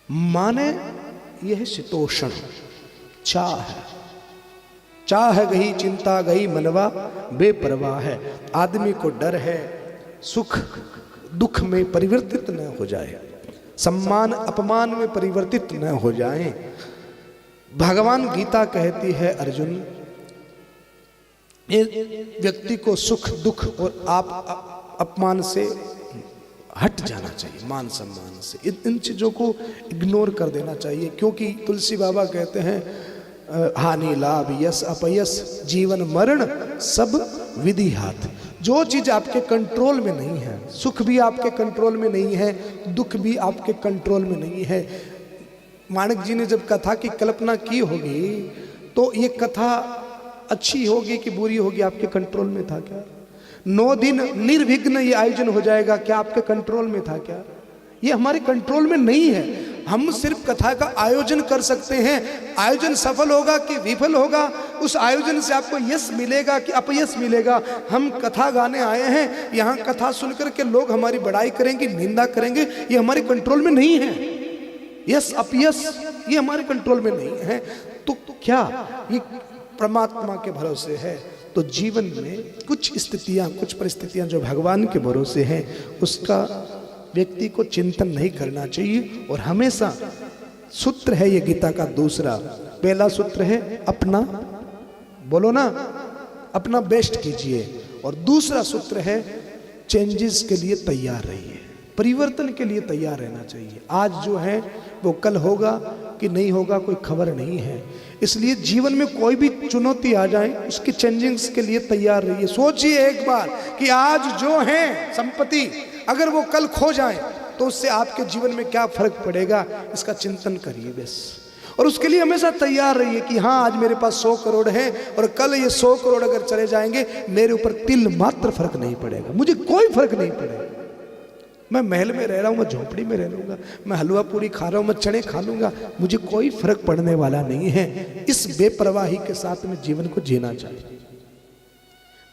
S1: माने यह शीतोषण चाह है, चाह गई चिंता गई मनवा बेपरवाह है। आदमी को डर है सुख दुख में परिवर्तित न हो जाए, सम्मान अपमान में परिवर्तित न हो जाए। भगवान गीता कहती है अर्जुन, व्यक्ति को सुख दुख और आप अपमान से हट जाना चाहिए, मान सम्मान से इन चीजों को इग्नोर कर देना चाहिए। क्योंकि तुलसी बाबा कहते हैं हानि लाभ यश अपयश जीवन मरण सब विधि हाथ। जो चीज आपके कंट्रोल में नहीं है, सुख भी आपके कंट्रोल में नहीं है, दुख भी आपके कंट्रोल में नहीं है। माणिक जी ने जब कथा की कल्पना की होगी तो ये कथा अच्छी होगी कि बुरी होगी आपके कंट्रोल में था क्या? 9 दिन निर्विघ्न ये आयोजन हो जाएगा, क्या आपके कंट्रोल में था क्या? ये हमारे कंट्रोल में नहीं है। हम सिर्फ कथा का आयोजन कर सकते हैं। आयोजन सफल होगा कि विफल होगा, उस आयोजन से आपको यश मिलेगा कि अपयश मिलेगा। हम कथा गाने आए हैं, यहाँ कथा सुनकर के लोग हमारी बड़ाई करेंगे, निंदा करेंगे, ये हमारे कंट्रोल में नहीं है। यश अपयश ये हमारे कंट्रोल में नहीं है। तो क्या ये परमात्मा के भरोसे है? तो जीवन में कुछ स्थितियां कुछ परिस्थितियां जो भगवान के भरोसे हैं, उसका व्यक्ति को चिंतन नहीं करना चाहिए। और हमेशा सूत्र है ये गीता का दूसरा, पहला सूत्र है अपना, बोलो ना, अपना बेस्ट कीजिए। और दूसरा सूत्र है चेंजेस के लिए तैयार रहिए, परिवर्तन के लिए तैयार रहना चाहिए। आज जो है वो कल होगा कि नहीं होगा कोई खबर नहीं है। इसलिए जीवन में कोई भी चुनौती आ जाए उसके चेंजिंग्स के लिए तैयार रहिए। सोचिए एक बार कि आज जो है संपत्ति अगर वो कल खो जाए तो उससे आपके जीवन में क्या फर्क पड़ेगा, इसका चिंतन करिए बस। और उसके लिए हमेशा तैयार रहिए कि हाँ आज मेरे पास 100 करोड़ है और कल ये 100 करोड़ अगर चले जाएंगे मेरे ऊपर तिल मात्र फर्क नहीं पड़ेगा, मुझे कोई फर्क नहीं पड़ेगा। मैं महल में रह रहा हूँ, मैं झोपड़ी में रह लूंगा, मैं हलवा पूरी खा रहा हूँ, मैं चने खा लूंगा, मुझे कोई फर्क पड़ने वाला नहीं है। इस बेपरवाही के साथ में जीवन को जीना चाहिए।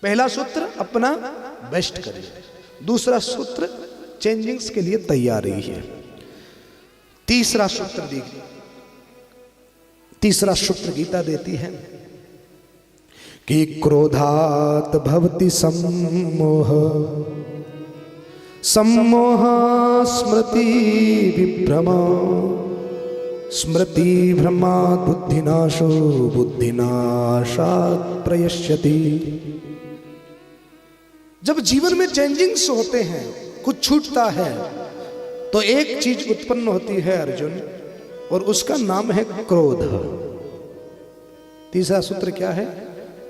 S1: पहला सूत्र अपना बेस्ट करिए, दूसरा सूत्र चेंजिंग्स के लिए तैयार रहिए, तीसरा सूत्र देखिए, तीसरा सूत्र गीता देती है कि क्रोधात भवति सम्मोह, सम्मोह स्मृति विभ्रमा, स्मृति भ्रमात् बुद्धिनाशो, बुद्धिनाशात् प्रयश्यति। जब जीवन में चेंजिंग्स होते हैं, कुछ छूटता है, तो एक चीज उत्पन्न होती है अर्जुन, और उसका नाम है क्रोध। तीसरा सूत्र क्या है?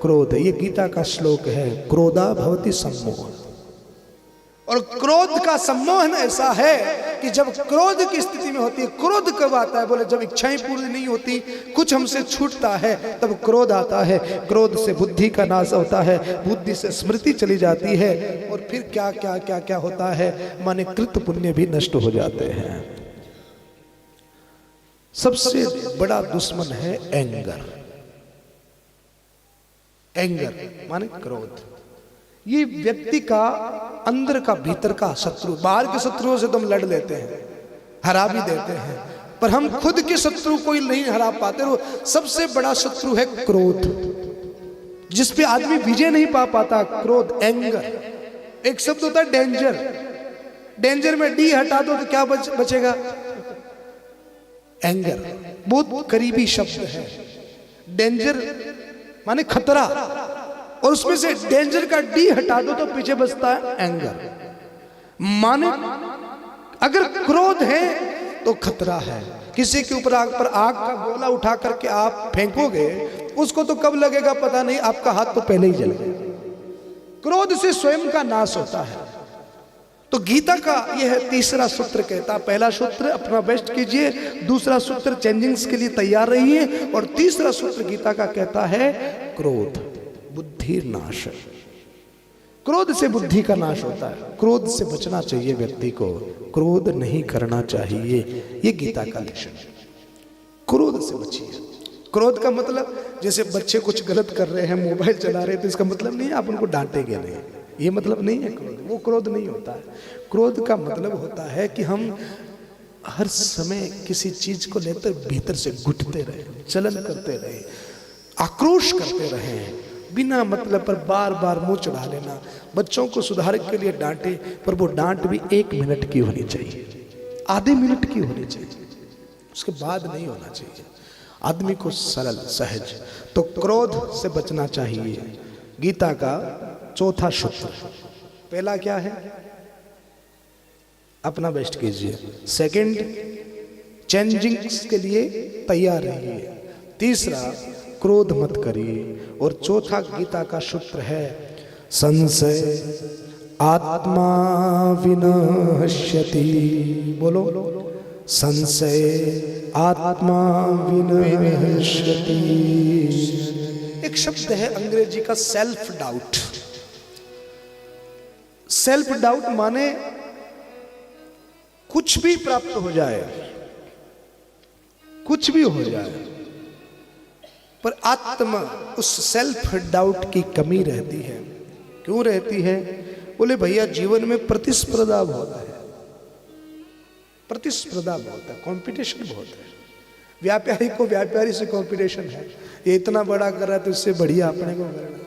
S1: क्रोध। ये गीता का श्लोक है, क्रोधा भवति सम्मोह। और क्रोध का सम्मोहन ऐसा है कि जब क्रोध की स्थिति में होती है, क्रोध कब आता है? बोले जब इच्छाएं पूरी नहीं होती, कुछ हमसे छूटता है, तब क्रोध आता है। क्रोध से बुद्धि का नाश होता है, बुद्धि से स्मृति चली जाती है, और फिर क्या क्या क्या क्या होता है, माने कृत पुण्य भी नष्ट हो जाते हैं। सबसे बड़ा दुश्मन है एंगर। एंगर माने क्रोध। ये व्यक्ति का अंदर का भीतर का शत्रु। बाहर के शत्रुओं से तो हम लड़ लेते हैं, हरा भी देते हैं, पर हम खुद के शत्रु को नहीं हरा पाते। वो सबसे बड़ा शत्रु है क्रोध, जिस पे आदमी विजय नहीं पा पाता। क्रोध, एंगर। एक शब्द होता है डेंजर। डेंजर में डी हटा दो तो क्या बचेगा? एंगर। बहुत करीबी शब्द है। डेंजर माने खतरा, और उसमें से डेंजर का डी हटा दो तो पीछे बचता है एंगर। माने अगर क्रोध है तो खतरा है। किसी के ऊपर आग का गोला उठा करके आप फेंकोगे, उसको तो कब लगेगा पता नहीं, आपका हाथ तो पहले ही जल गया। क्रोध से स्वयं का नाश होता है। तो गीता का यह तीसरा सूत्र कहता है, पहला सूत्र अपना बेस्ट कीजिए, दूसरा सूत्र चेंजिंग्स के लिए तैयार रहिए, और तीसरा सूत्र गीता का कहता है क्रोध बुद्धि नाश। क्रोध से बुद्धि का नाश होता है। क्रोध से बचना चाहिए व्यक्ति को, क्रोध नहीं करना चाहिए। ये गीता का लक्षण है। क्रोध से बचिए। क्रोध का मतलब जैसे बच्चे कुछ गलत कर रहे हैं, मोबाइल चला रहे हैं, तो इसका मतलब नहीं आप उनको डांटेंगे नहीं, ये मतलब नहीं है क्रोध, वो क्रोध नहीं होता है। क्रोध का मतलब होता है कि हम हर समय किसी चीज को लेकर भीतर से घुटते रहे, चलन करते रहे, आक्रोश करते रहे, बिना मतलब पर बार बार मुंह चढ़ा लेना। बच्चों को सुधार के लिए डांटे, पर वो डांट भी 1 मिनट की होनी चाहिए, आधे मिनट की होनी चाहिए, उसके बाद नहीं होना चाहिए। आदमी को सरल सहज, तो क्रोध से बचना चाहिए। गीता का चौथा सूत्र, पहला क्या है? अपना बेस्ट कीजिए। सेकंड, चेंजिंग के लिए तैयार रहिए। तीसरा, क्रोध मत करिए। और चौथा गीता का सूत्र है, संशय आत्मा विनश्यति। बोलो, संशय आत्मा विनश्यति। एक शब्द है अंग्रेजी का सेल्फ डाउट। सेल्फ डाउट माने कुछ भी प्राप्त हो जाए, कुछ भी हो जाए, पर आत्मा उस सेल्फ डाउट की कमी रहती है। क्यों रहती है? बोले भैया जीवन में प्रतिस्पर्धा बहुत है, प्रतिस्पर्धा बहुत है, कंपटीशन बहुत है। व्यापारी को व्यापारी से कंपटीशन है, ये इतना बड़ा कर रहा है तो इससे बढ़िया अपने को करना।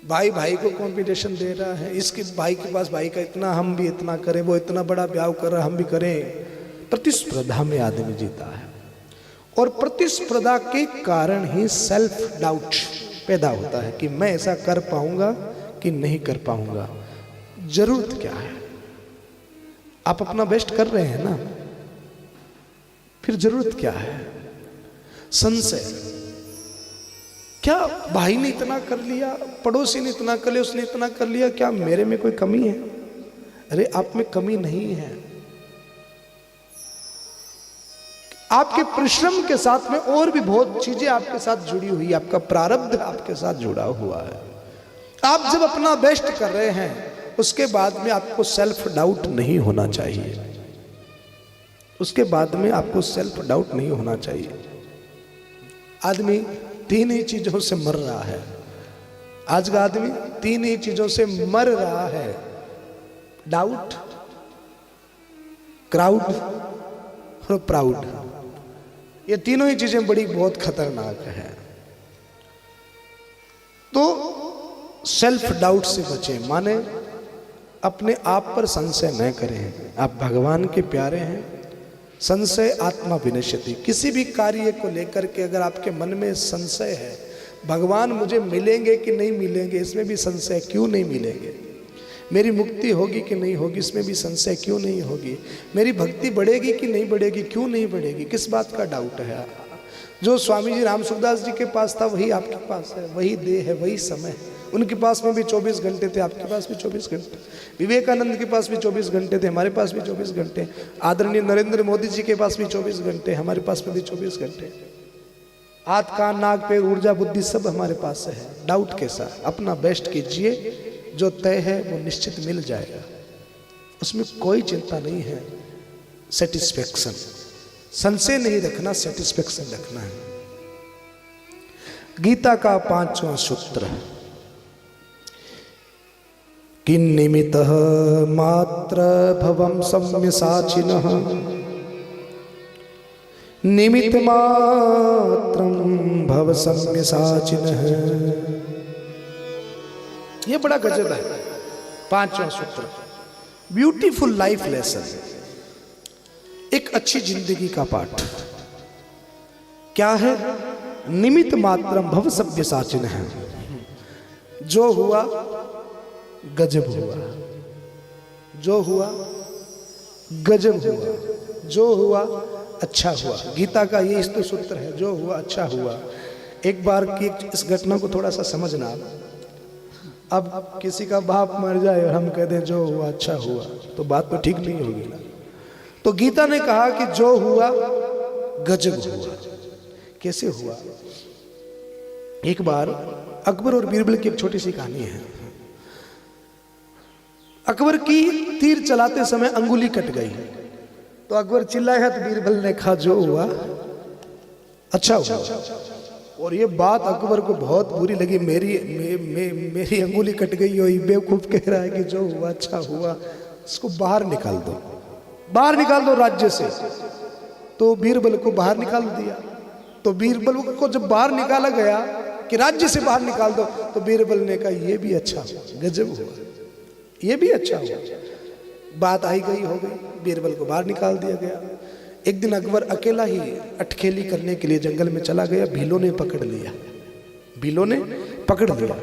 S1: भाई भाई को कंपटीशन दे रहा है, इसके भाई के पास भाई का इतना, हम भी इतना करें, वो इतना बड़ा ब्याह कर रहा है हम भी करें। प्रतिस्पर्धा में आदमी जीता है, और प्रतिस्पर्धा के कारण ही सेल्फ डाउट पैदा होता है कि मैं ऐसा कर पाऊंगा कि नहीं कर पाऊंगा। जरूरत क्या है? आप अपना बेस्ट कर रहे हैं ना, फिर जरूरत क्या है? संशय, क्या भाई ने इतना कर लिया, पड़ोसी ने इतना कर लिया, उसने इतना कर लिया, क्या मेरे में कोई कमी है? अरे आप में कमी नहीं है, आपके परिश्रम के साथ में और भी बहुत चीजें आपके साथ जुड़ी हुई, आपका प्रारब्ध आपके साथ जुड़ा हुआ है। आप जब अपना बेस्ट कर रहे हैं, उसके बाद में आपको सेल्फ डाउट नहीं होना चाहिए, उसके बाद में आपको सेल्फ डाउट नहीं होना चाहिए। आदमी 3 ही चीजों से मर रहा है, आज का आदमी 3 ही चीजों से मर रहा है, डाउट, क्राउड और प्राउड। ये तीनों ही चीजें बड़ी बहुत खतरनाक है। तो सेल्फ डाउट से बचें, माने अपने आप पर संशय न करें। आप भगवान के प्यारे हैं, संशय आत्मा विनश्यति। किसी भी कार्य को लेकर के अगर आपके मन में संशय है, भगवान मुझे मिलेंगे कि नहीं मिलेंगे, इसमें भी संशय, क्यों नहीं मिलेंगे, मेरी मुक्ति होगी कि नहीं होगी, इसमें भी संशय क्यों नहीं होगी, मेरी भक्ति बढ़ेगी कि नहीं बढ़ेगी, क्यों नहीं बढ़ेगी, किस बात का डाउट है? जो स्वामी जी राम सुखदास जी के पास था वही आपके पास है, वही देह है, वही समय है। उनके पास में भी 24 घंटे थे, आपके पास भी 24 घंटे। विवेकानंद के पास भी 24 घंटे थे, हमारे पास भी 24 घंटे। आदरणीय नरेंद्र मोदी जी के पास भी 24 घंटे, हमारे पास में भी 24 घंटे। हाथ कान नाक पे ऊर्जा बुद्धि सब हमारे पास है। डाउट कैसा? अपना बेस्ट कीजिए, जो तय है वो निश्चित मिल जाएगा, उसमें कोई चिंता नहीं है। सेटिस्फेक्शन, संशय नहीं रखना, सेटिस्फेक्शन रखना है। गीता का 5वां सूत्र, किन्निमितः मात्र भवं सम्यसाचिनः निमित्त मात्रं भव सम्यसाचिनः। ये बड़ा गजब है। 5वां सूत्र, ब्यूटीफुल लाइफ लेसन, एक अच्छी जिंदगी का पाठ। क्या है? निमित्त मात्रम भव सव्यसाचिनः। जो हुआ गजब हुआ, जो हुआ गजब हुआ, जो हुआ अच्छा हुआ। गीता का ये इस तो सूत्र है, जो हुआ अच्छा हुआ। एक बार की इस घटना को थोड़ा सा समझना। अब किसी का बाप मर जाए और हम कह दें जो हुआ अच्छा हुआ, तो बात तो ठीक नहीं होगी ना। तो गीता ने कहा कि जो हुआ गजब हुआ। कैसे हुआ? एक बार अकबर और बीरबल की एक छोटी सी कहानी है। अकबर की तीर चलाते समय अंगुली कट गई, तो अकबर चिल्लाया तो बीरबल ने कहा जो हुआ अच्छा हुआ। और ये बात अकबर को बहुत बुरी लगी। मेरी अंगुली कट गई हो, ये बेवकूफ कह रहा है कि जो हुआ अच्छा हुआ, इसको बाहर निकाल दो, बाहर निकाल दो राज्य से। तो बीरबल को बाहर निकाल दिया। तो बीरबल को जब बाहर निकाला गया कि राज्य से बाहर निकाल दो, तो बीरबल ने कहा ये भी अच्छा हुआ, गजब हुआ, ये भी अच्छा हुआ। बात आई गई हो गई, बीरबल को बाहर निकाल दिया गया। एक दिन अकबर अकेला ही अटखेली करने के लिए जंगल में चला गया। भीलों ने पकड़ लिया, भीलों ने पकड़ लिया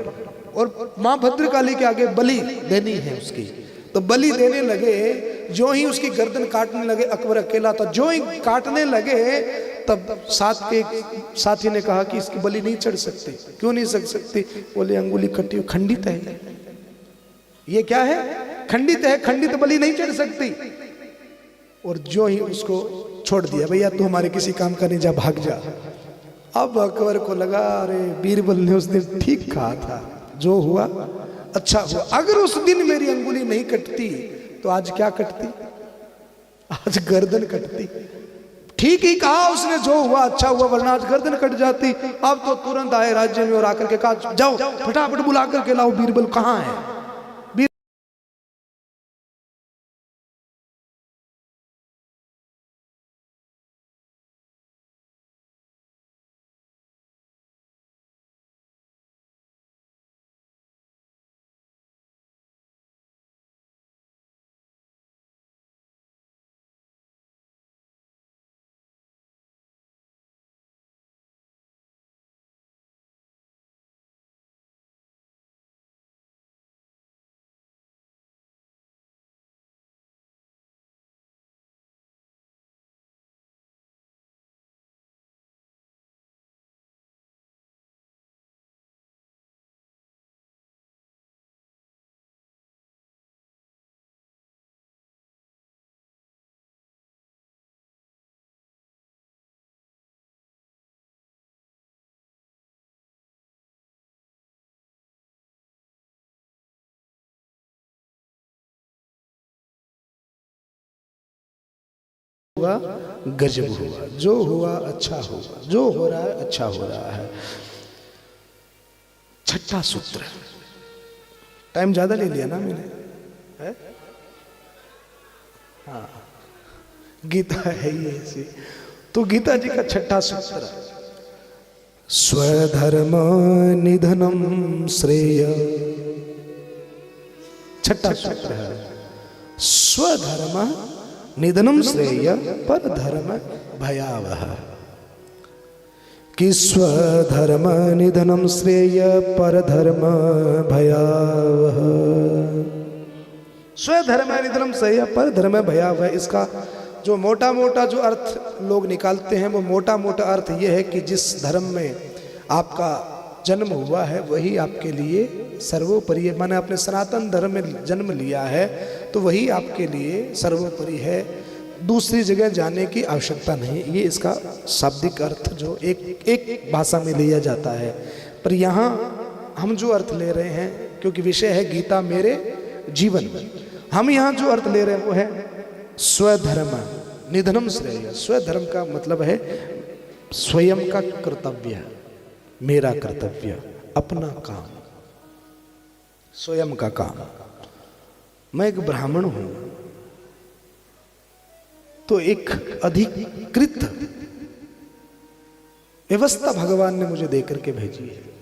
S1: और मां भद्रकाली के आगे बलि देनी है उसकी। तो बलि देने लगे, जो ही उसकी गर्दन काटने लगे, अकबर अकेला था, जो ही काटने लगे तब साथ के साथी ने कहा कि इसकी बलि नहीं चढ़ सकती। क्यों नहीं चढ़ सकती? बोले अंगुली कटी, खंडित है। ये क्या है? खंडित है, खंडित बलि नहीं चढ़ सकती। और जो ही उसको छोड़ दिया, भैया तू हमारे किसी काम का नहीं, जा, भाग जा। अब अकबर को लगा अरे बीरबल ने उस दिन ठीक कहा था, जो हुआ अच्छा हुआ। अगर उस दिन मेरी अंगुली नहीं कटती तो आज क्या कटती? आज गर्दन कटती। ठीक ही कहा उसने, जो हुआ अच्छा हुआ, वरना आज गर्दन कट जाती। अब तो तुरंत आए राज्य में और आकर के कहा जाओ फटाफट बुला करके लाओ बीरबल कहाँ है। हुआ गजब हुआ, जो हुआ अच्छा हुआ, जो हो रहा है अच्छा हो रहा है। छठा सूत्र, टाइम ज्यादा ले लिया ना मैंने, है? हाँ, गीता है ये ऐसी। तो गीता जी का छठा सूत्र, स्वधर्म निधनम श्रेय। छठा सूत्र है स्वधर्म निधनम श्रेय पर धर्म भयावह। कि स्वधर्म निधनम श्रेय पर धर्म भयावह। स्वधर्म निधनम श्रेय पर धर्म भयावह, इसका जो मोटा मोटा जो अर्थ लोग निकालते हैं, वो मोटा मोटा अर्थ ये है कि जिस धर्म में आपका जन्म हुआ है वही आपके लिए सर्वोपरि है। माने आपने सनातन धर्म में जन्म लिया है तो वही आपके लिए सर्वोपरि है, दूसरी जगह जाने की आवश्यकता नहीं। ये इसका शाब्दिक अर्थ जो एक भाषा में लिया जाता है। पर यहाँ हम जो अर्थ ले रहे हैं, क्योंकि विषय है गीता मेरे जीवन, हम यहाँ जो अर्थ ले रहे हैं वो है स्वधर्म निधनम श्रेय। स्वधर्म का मतलब है स्वयं का कर्तव्य, मेरा कर्तव्य, अपना काम, स्वयं का काम। मैं एक ब्राह्मण हूं तो एक अधिकृत व्यवस्था भगवान ने मुझे देकर के भेजी है।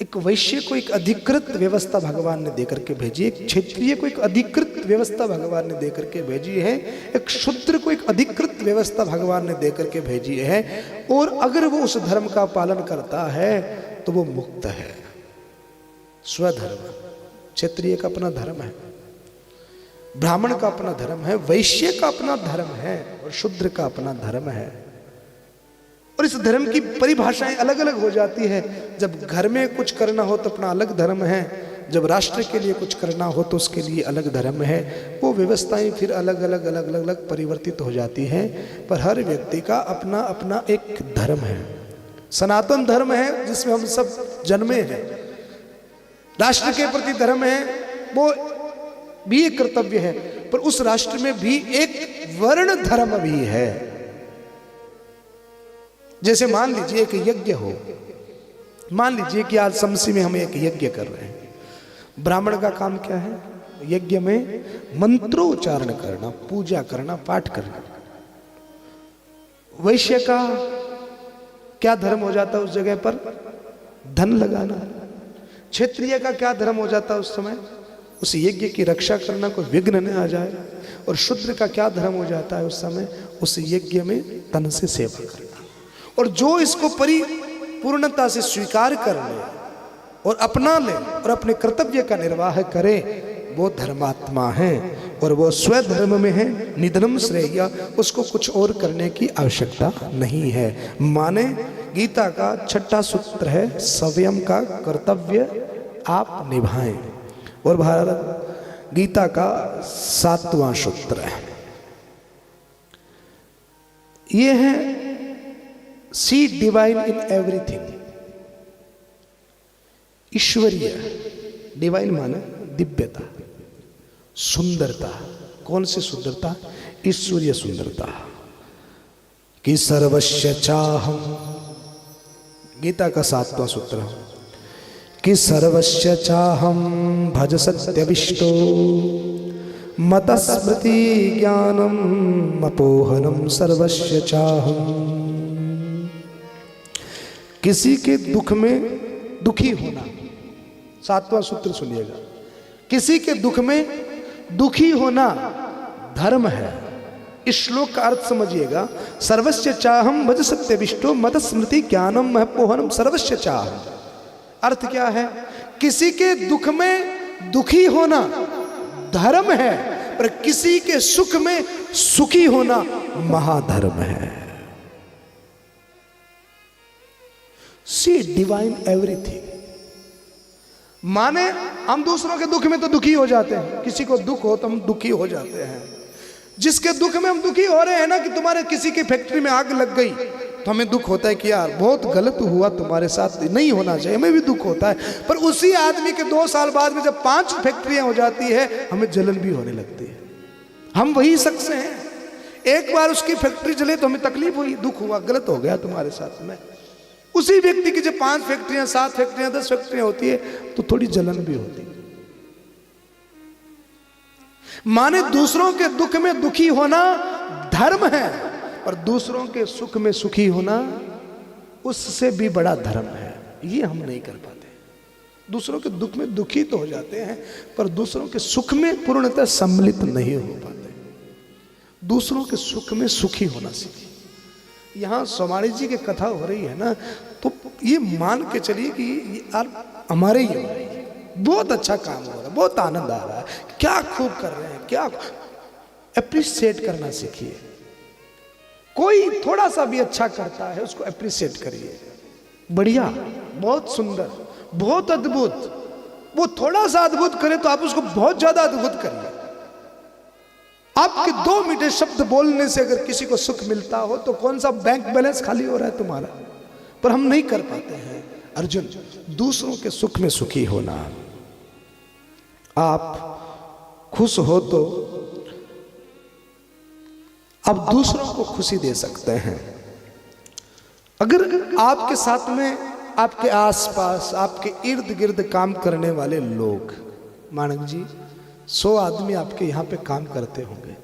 S1: एक वैश्य को एक अधिकृत व्यवस्था भगवान ने देकर के भेजी, एक क्षत्रिय को एक अधिकृत व्यवस्था भगवान ने देकर के भेजी है, एक शूद्र को एक अधिकृत व्यवस्था भगवान ने देकर के भेजी है। और अगर वो उस धर्म का पालन करता है तो वो मुक्त है। स्वधर्म, क्षत्रिय का अपना धर्म है, ब्राह्मण का अपना धर्म है, वैश्य का अपना धर्म है और शूद्र का अपना धर्म है। और इस धर्म की परिभाषाएं अलग अलग हो जाती है। जब घर में कुछ करना हो तो अपना अलग धर्म है, जब राष्ट्र के लिए कुछ करना हो तो उसके लिए अलग धर्म है। वो व्यवस्थाएं फिर अलग अलग अलग अलग अलग परिवर्तित हो जाती हैं, पर हर व्यक्ति का अपना अपना एक धर्म है। सनातन धर्म है जिसमें हम सब जन्मे हैं, राष्ट्र के प्रति धर्म है, वो भी एक कर्तव्य है, पर उस राष्ट्र में भी एक वर्ण धर्म भी है। जैसे मान लीजिए एक यज्ञ हो, मान लीजिए कि आज शमसी में हम एक यज्ञ कर रहे हैं। ब्राह्मण का काम क्या है? यज्ञ में मंत्रोच्चारण करना, पूजा करना, पाठ करना। वैश्य का क्या धर्म हो जाता है उस जगह पर? धन लगाना। क्षत्रिय का क्या धर्म हो जाता है उस समय? उस यज्ञ की रक्षा करना, कोई विघ्न न आ जाए। और शूद्र का क्या धर्म हो जाता है उस समय? उस यज्ञ में तन से सेवा करना। और जो इसको परिपूर्णता से स्वीकार कर ले और अपना ले और अपने कर्तव्य का निर्वाह करे, वो धर्मात्मा है और वो स्वधर्म में है। निधनम श्रेय, उसको कुछ और करने की आवश्यकता नहीं है। माने गीता का 6वां सूत्र है, स्वयं का कर्तव्य आप निभाएं। और भारत गीता का 7वां सूत्र है, ये है सी डिवाइन इन एवरीथिंग। ईश्वरीय, डिवाइन माने दिव्यता, सुंदरता। कौन सी सुंदरता? ईश्वरीय सुंदरता। कि सर्वस्य चाहम, गीता का 7वां सूत्र, कि सर्वस्य चाहम भज सत्यविष्टो मतस्मृति ज्ञानम अपोहनम सर्वस्य चाहम। किसी के दुख में दुखी होना, 7वां सूत्र सुनिएगा। किसी के दुख में दुखी होना धर्म है। इस श्लोक का अर्थ समझिएगा, सर्वस्य चाहम भज सत्यविष्टो मत स्मृति ज्ञानम अपोहनम सर्वस्य चाहम। अर्थ क्या है? किसी के दुख में दुखी होना धर्म है, पर किसी के सुख में सुखी होना महाधर्म है। सी डिवाइन एवरीथिंग। माने हम दूसरों के दुख में तो दुखी हो जाते हैं, किसी को दुख हो तो हम दुखी हो जाते हैं। जिसके दुख में हम दुखी हो रहे हैं ना, कि तुम्हारे किसी की फैक्ट्री में आग लग गई, तो हमें दुख होता है कि यार बहुत गलत हुआ तुम्हारे साथ, नहीं होना चाहिए, हमें भी दुख होता है। पर उसी आदमी के 2 साल बाद में जब 5 फैक्ट्रियां हो जाती है, हमें जलन भी होने लगती है। हम वही शख्स हैं। एक बार उसकी फैक्ट्री जले तो हमें तकलीफ हुई, दुख हुआ, गलत हो गया तुम्हारे साथ में। उसी व्यक्ति की जब 5 फैक्ट्रियां, 7 फैक्ट्रियां, 10 फैक्ट्रियां होती है, तो थोड़ी जलन भी होती है। माने दूसरों के दुख में दुखी होना धर्म है, और दूसरों के सुख में सुखी होना उससे भी बड़ा धर्म है। ये हम नहीं कर पाते। दूसरों के दुख में दुखी तो हो जाते हैं, पर दूसरों के सुख में पूर्णतः सम्मिलित नहीं हो पाते। दूसरों के सुख में सुखी होना सीखिए। यहाँ सोमाणी जी की कथा हो रही है ना, तो ये मान के चलिए कि यार हमारे ही हो रही है, बहुत अच्छा काम हो रहा है, बहुत आनंद आ रहा है, क्या खूब कर रहे हैं, क्या अप्रिशिएट करना सीखिए। कोई थोड़ा सा भी अच्छा करता है उसको अप्रिशिएट करिए। बढ़िया, बहुत सुंदर, बहुत अद्भुत। वो थोड़ा सा अद्भुत करे तो आप उसको बहुत ज्यादा अद्भुत करिए। आपके 2 मीठे शब्द बोलने से अगर किसी को सुख मिलता हो, तो कौन सा बैंक बैलेंस खाली हो रहा है तुम्हारा? पर हम नहीं कर पाते हैं। अर्जुन, दूसरों के सुख में सुखी होना। आप खुश हो तो आप दूसरों को खुशी दे सकते हैं। अगर आपके साथ में, आपके आसपास, आपके इर्द गिर्द काम करने वाले लोग, मानक जी 100 आदमी आपके यहाँ पे काम करते होंगे,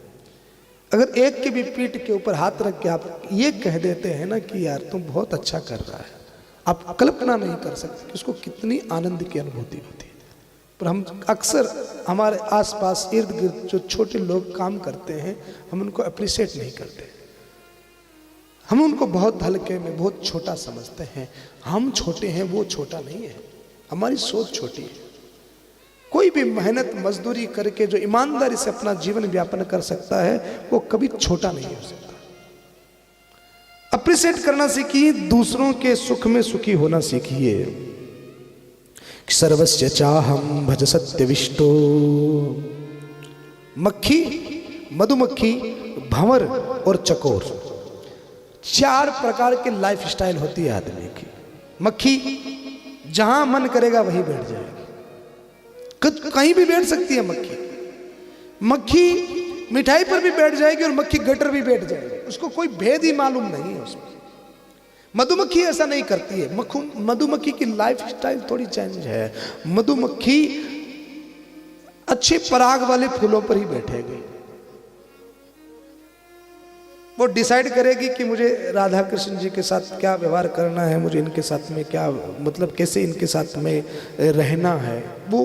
S1: अगर एक के भी पीठ के ऊपर हाथ रख के आप ये कह देते हैं ना कि यार तुम बहुत अच्छा कर रहा है, आप कल्पना नहीं कर सकते कि उसको कितनी आनंद की अनुभूति होती है। पर हम अक्सर हमारे आसपास इर्द गिर्द जो छोटे लोग काम करते हैं, हम उनको अप्रिशिएट नहीं करते। हम उनको बहुत हल्के में, बहुत छोटा समझते हैं। हम छोटे हैं, वो छोटा नहीं है। हमारी सोच छोटी है। कोई भी मेहनत मजदूरी करके जो ईमानदारी से अपना जीवन व्यापन कर सकता है, वो कभी छोटा नहीं हो सकता। अप्रिशिएट करना सीखिए, दूसरों के सुख में सुखी होना सीखिए। सर्वस्य चाहम भज सत्यविष्टो। मक्खी, मधुमक्खी, भंवर और चकोर, 4 प्रकार के लाइफ स्टाइल होती है आदमी की। मक्खी जहां मन करेगा वहीं बैठ जाएगी, कहीं भी बैठ सकती है मक्खी। मक्खी मिठाई पर भी बैठ जाएगी और मक्खी गटर भी बैठ जाएगी, उसको कोई भेद ही मालूम नहीं है उसमें। मधुमक्खी ऐसा नहीं करती है। मधुमक्खी की लाइफ स्टाइल थोड़ी चेंज है। मधुमक्खी अच्छे पराग वाले फूलों पर ही बैठेगी। वो डिसाइड करेगी कि मुझे राधा कृष्ण जी के साथ क्या व्यवहार करना है, मुझे इनके साथ में क्या मतलब कैसे इनके साथ में रहना है। वो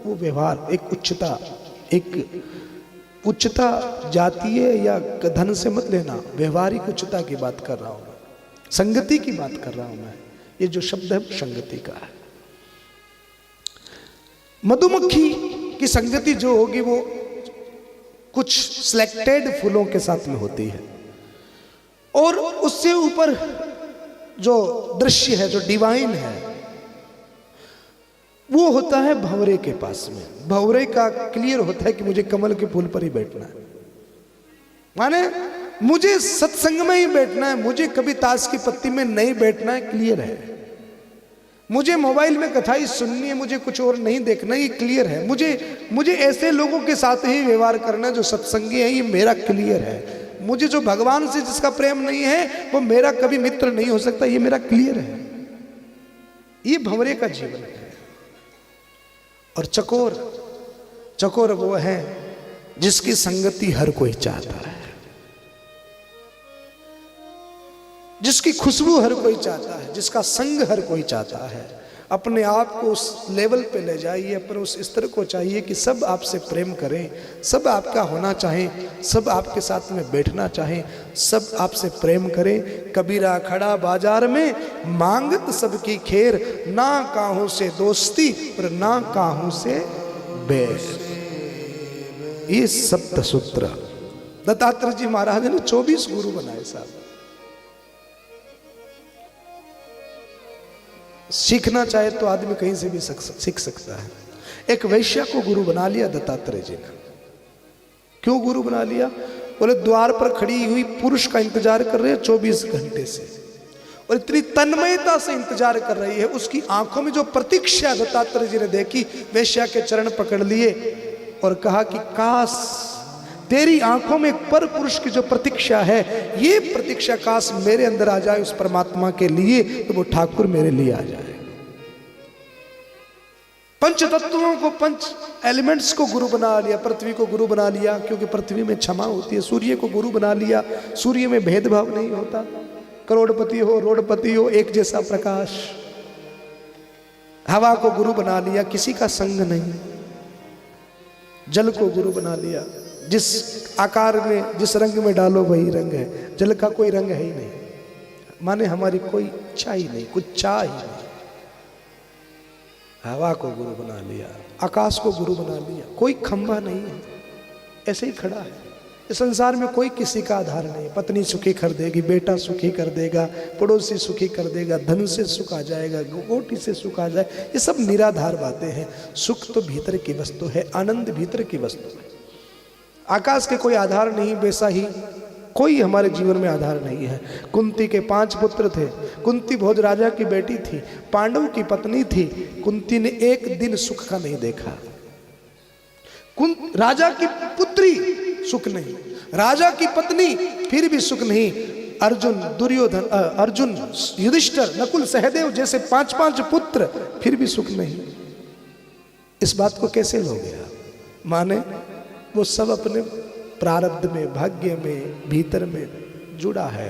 S1: व्यवहार एक उच्चता जातीय या धन से मत लेना, व्यवहारिक उच्चता की बात कर रहा हूं मैं, संगति की बात कर रहा हूं मैं। ये जो शब्द है संगति का है। मधुमक्खी की संगति जो होगी वो कुछ सिलेक्टेड फूलों के साथ में होती है, और उससे ऊपर जो दृश्य है, जो डिवाइन है, वो होता है भंवरे के पास में। भंवरे का क्लियर होता है कि मुझे कमल के फूल पर ही बैठना है, माने मुझे सत्संग में ही बैठना है, मुझे कभी ताश की पत्ती में नहीं बैठना है, क्लियर है। मुझे मोबाइल में कथाई सुननी है, मुझे कुछ और नहीं देखना, ये क्लियर है। मुझे ऐसे लोगों के साथ ही व्यवहार करना है जो सत्संगी है, ये मेरा क्लियर है। मुझे जो भगवान से जिसका प्रेम नहीं है वो मेरा कभी मित्र नहीं हो सकता, ये मेरा क्लियर है। ये भंवरे का जीवन है। और चकोर वो है जिसकी संगति हर कोई चाहता है, जिसकी खुशबू हर कोई चाहता है, जिसका संग हर कोई चाहता है। अपने आप को उस लेवल पे ले जाइए, पर उस स्तर को चाहिए कि सब आपसे प्रेम करें, सब आपका होना चाहें, सब आपके साथ में बैठना चाहें, सब आपसे प्रेम करें। कबीरा खड़ा बाजार में मांगत सबकी खेर, ना काहू से दोस्ती और ना काहू से बैर। ये सप्त सूत्र दत्तात्रेय जी महाराज ने 24 गुरु बनाए साहब। सीखना चाहे तो आदमी कहीं से भी सीख सकता है। एक वैश्या को गुरु बना लिया दत्तात्रेय जी ने। क्यों गुरु बना लिया? बोले द्वार पर खड़ी हुई पुरुष का इंतजार कर रहे हैं 24 घंटे से, और इतनी तन्मयता से इंतजार कर रही है। उसकी आंखों में जो प्रतीक्षा दत्तात्रेय जी ने देखी, वैश्या के चरण पकड़ लिए और कहा कि काश तेरी आंखों में एक पर पुरुष की जो प्रतीक्षा है, ये प्रतीक्षा काश मेरे अंदर आ जाए उस परमात्मा के लिए, तो वो ठाकुर मेरे लिए आ जाए। पंच तत्वों को, पंच एलिमेंट्स को गुरु बना लिया। पृथ्वी को गुरु बना लिया क्योंकि पृथ्वी में क्षमा होती है। सूर्य को गुरु बना लिया, सूर्य में भेदभाव नहीं होता। करोड़पति हो रोड़पति हो, एक जैसा प्रकाश। हवा को गुरु बना लिया, किसी का संग नहीं। जल को गुरु बना लिया, जिस आकार में जिस रंग में डालो वही रंग है, जल का कोई रंग है ही नहीं, माने हमारी कोई इच्छा ही नहीं, कुछ चाह ही नहीं। हवा को गुरु बना लिया, आकाश को गुरु बना लिया। कोई खंभा नहीं है, ऐसे ही खड़ा है। इस संसार में कोई किसी का आधार नहीं। पत्नी सुखी कर देगी, बेटा सुखी कर देगा, पड़ोसी सुखी कर देगा, धन से सुख आ जाएगा, गोटी से सुख आ जाए, ये सब निराधार बातें हैं। सुख तो भीतर की वस्तु है, आनंद भीतर की वस्तु है। आकाश के कोई आधार नहीं, वैसा ही कोई हमारे जीवन में आधार नहीं है। कुंती के 5 पुत्र थे। कुंती भोज राजा की बेटी थी, पांडव की पत्नी थी। कुंती ने एक दिन सुख का नहीं देखा। राजा की पुत्री सुख नहीं, राजा की पत्नी फिर भी सुख नहीं। अर्जुन, दुर्योधन, अर्जुन, युधिष्ठिर, नकुल, सहदेव जैसे 5-5 पुत्र, फिर भी सुख नहीं। इस बात को कैसे लोगे आप? माने वो सब अपने प्रारब्ध में, भाग्य में, भीतर में जुड़ा है।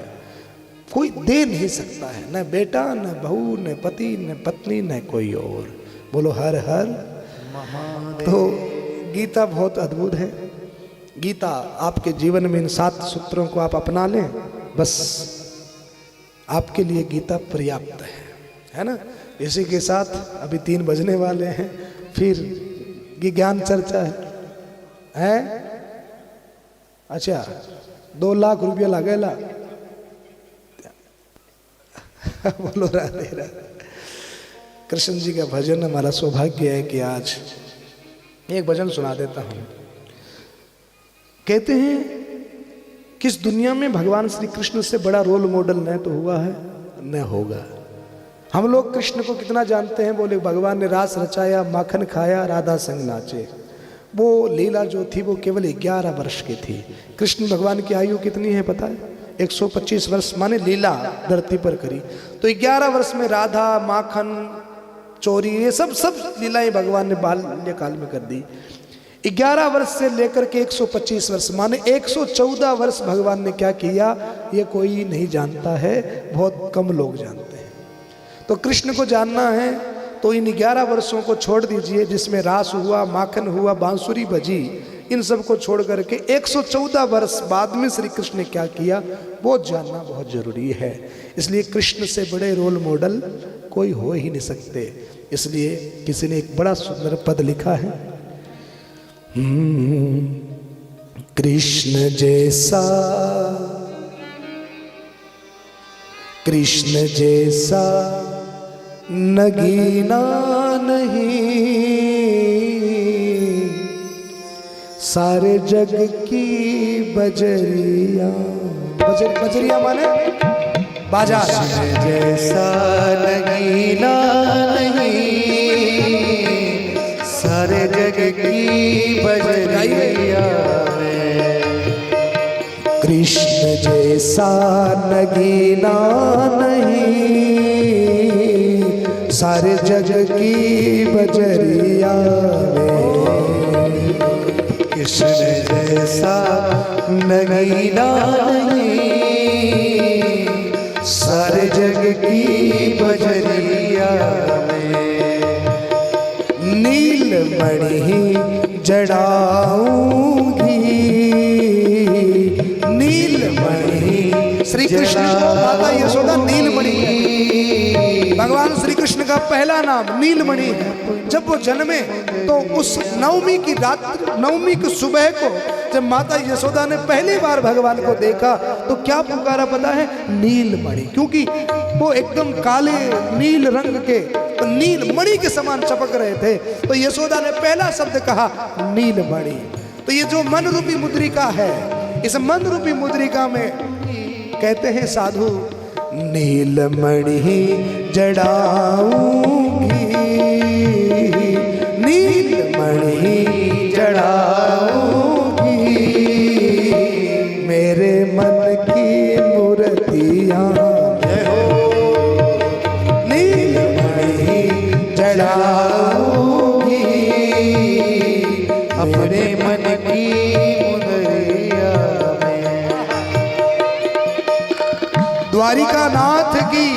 S1: कोई दे नहीं सकता है, न बेटा, न बहू, न पति, न पत्नी, न कोई और। बोलो हर हर महादेव। तो गीता बहुत अद्भुत है। गीता आपके जीवन में इन 7 सूत्रों को आप अपना लें, बस आपके लिए गीता पर्याप्त है ना। इसी के साथ अभी 3 बजने वाले हैं, फिर ज्ञान चर्चा है। अच्छा, 2 लाख रुपया लगेला। बोलो राधे राधे। कृष्ण जी का भजन हमारा सौभाग्य है कि आज एक भजन सुना देता हूं। कहते हैं कि इस दुनिया में भगवान श्री कृष्ण से बड़ा रोल मॉडल न तो हुआ है न होगा। हम लोग कृष्ण को कितना जानते हैं? बोले भगवान ने रास रचाया, माखन खाया, राधा संग नाचे। वो लीला जो थी वो केवल 11 वर्ष की थी। कृष्ण भगवान की आयु कितनी है पता है? 125 वर्ष माने लीला धरती पर करी। तो 11 वर्ष में राधा, माखन, चोरी, ये सब लीलाएं भगवान ने बाल्यकाल में कर दी। 11 वर्ष से लेकर के 125 वर्ष माने 114 वर्ष भगवान ने क्या किया, ये कोई नहीं जानता है, बहुत कम लोग जानते हैं। तो कृष्ण को जानना है तो इन 11 वर्षों को छोड़ दीजिए, जिसमें रास हुआ, माखन हुआ, बांसुरी बजी, इन सब को छोड़ करके 114 वर्ष बाद में श्री कृष्ण ने क्या किया, वो जानना बहुत जरूरी है। इसलिए कृष्ण से बड़े रोल मॉडल कोई हो ही नहीं सकते। इसलिए किसी ने एक बड़ा सुंदर पद लिखा है, कृष्ण जैसा, कृष्ण जैसा नगीना नहीं, सारे जग की बजरिया, बजरिया माने बाजा,
S2: जैसा नगीना नहीं, सारे जग की बजरिया में।
S1: कृष्ण जैसा नगीना नहीं, सारे जग की बजरिया में।
S2: कृष्ण जैसा नगीना नहीं, सारे जग की बजरिया में।
S1: नीलमणि जड़ाऊंगी, नीलमणि, श्री कृष्ण को माता यशोदा नीलमणि है। भगवान श्री कृष्ण का पहला नाम नीलमणि है। जब वो जन्मे तो उस नवमी की रात, नवमी की सुबह को जब माता यशोदा ने पहली बार भगवान को देखा तो क्या पुकारा पता है, नीलमणि, क्योंकि वो एकदम काले नील रंग के, तो नीलमणि के समान चमक रहे थे। तो यशोदा ने पहला शब्द कहा नीलमणि। तो ये जो मन रूपी मुद्रिका है, इस मन रूपी मुद्रिका में कहते हैं साधु, नीलमणि जड़ाऊंगी, नीलमणि जड़ाऊंगी, मेरे मन की मूर्तियां, नीलमणि जड़ाऊंगी,
S2: अपने मन की मुदरिया में।
S1: द्वारिका नाथ की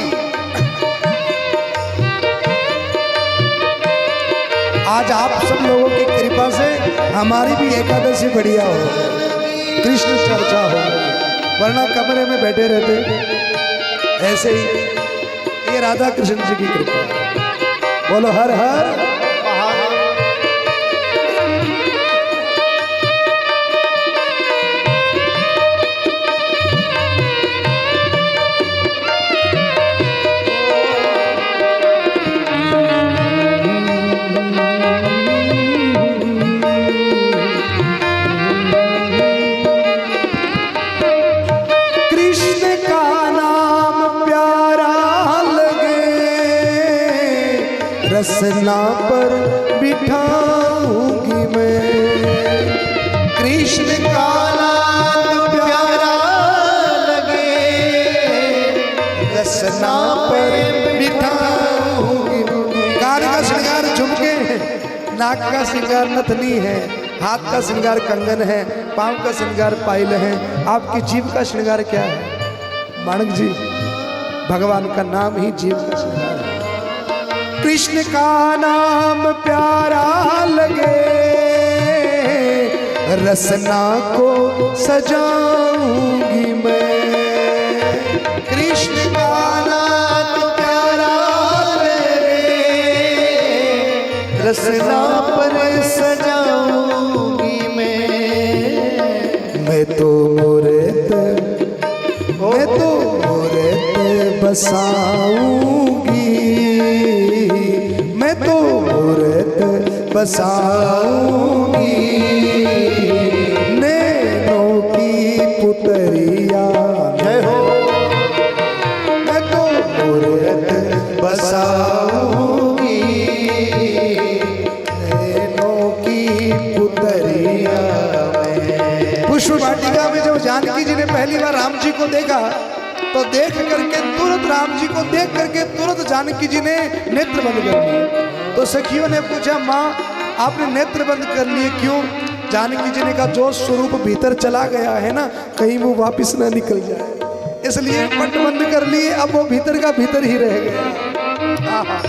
S1: आज आप सब लोगों की कृपा से हमारी भी एकादशी बढ़िया हो, कृष्ण चर्चा हो, वरना कमरे में बैठे रहते। ऐसे ही ये राधा कृष्ण जी की कृपा। बोलो हर हर। रसना पर बिठाऊंगी मैं, कृष्ण का नाम प्यारा लगे, रसना पर बिठाऊंगी। कान का श्रृंगार झुमके है, नाक का श्रृंगार नथनी है, हाथ का श्रृंगार कंगन है, पांव का श्रृंगार पायल है। आपकी जीभ का श्रृंगार क्या है माणक जी? भगवान का नाम ही जीभ का श्रृंगार है। कृष्ण का नाम प्यारा लगे, रसना को सजाऊंगी मैं, कृष्ण का नाम प्यारा लगे,
S2: रसना पर सजाऊंगी
S1: मैं तो मूरत, मैं तो मूरत बसाऊंगी, मैं तो मूरत बसाऊंगी, नैनों की पुतरिया, जय हो, मैं तो मूरत बसाऊंगी, नैनों की पुतरिया। पुष्प वाटिका में जब जानकी जी ने पहले पहली बार राम जी को देखा तो देख करके तुरंत राम जी को देख करके तुरंत जानकी जी ने नेत्र बंद कर लिए। तो सखियों ने पूछा, माँ आपने नेत्र बंद कर लिए क्यों? जानकी जी ने कहा, जो स्वरूप भीतर चला गया है ना, कहीं वो वापस ना निकल जाए, इसलिए पट बंद कर लिए। अब वो भीतर का भीतर ही रह गया। आहा।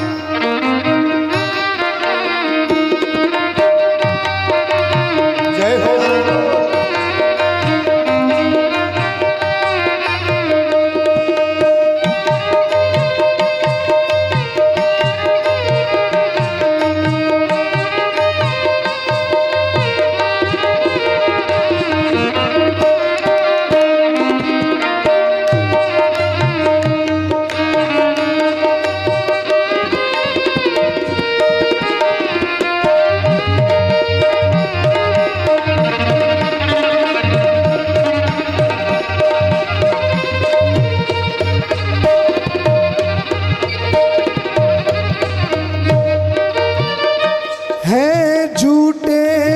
S2: जय हो।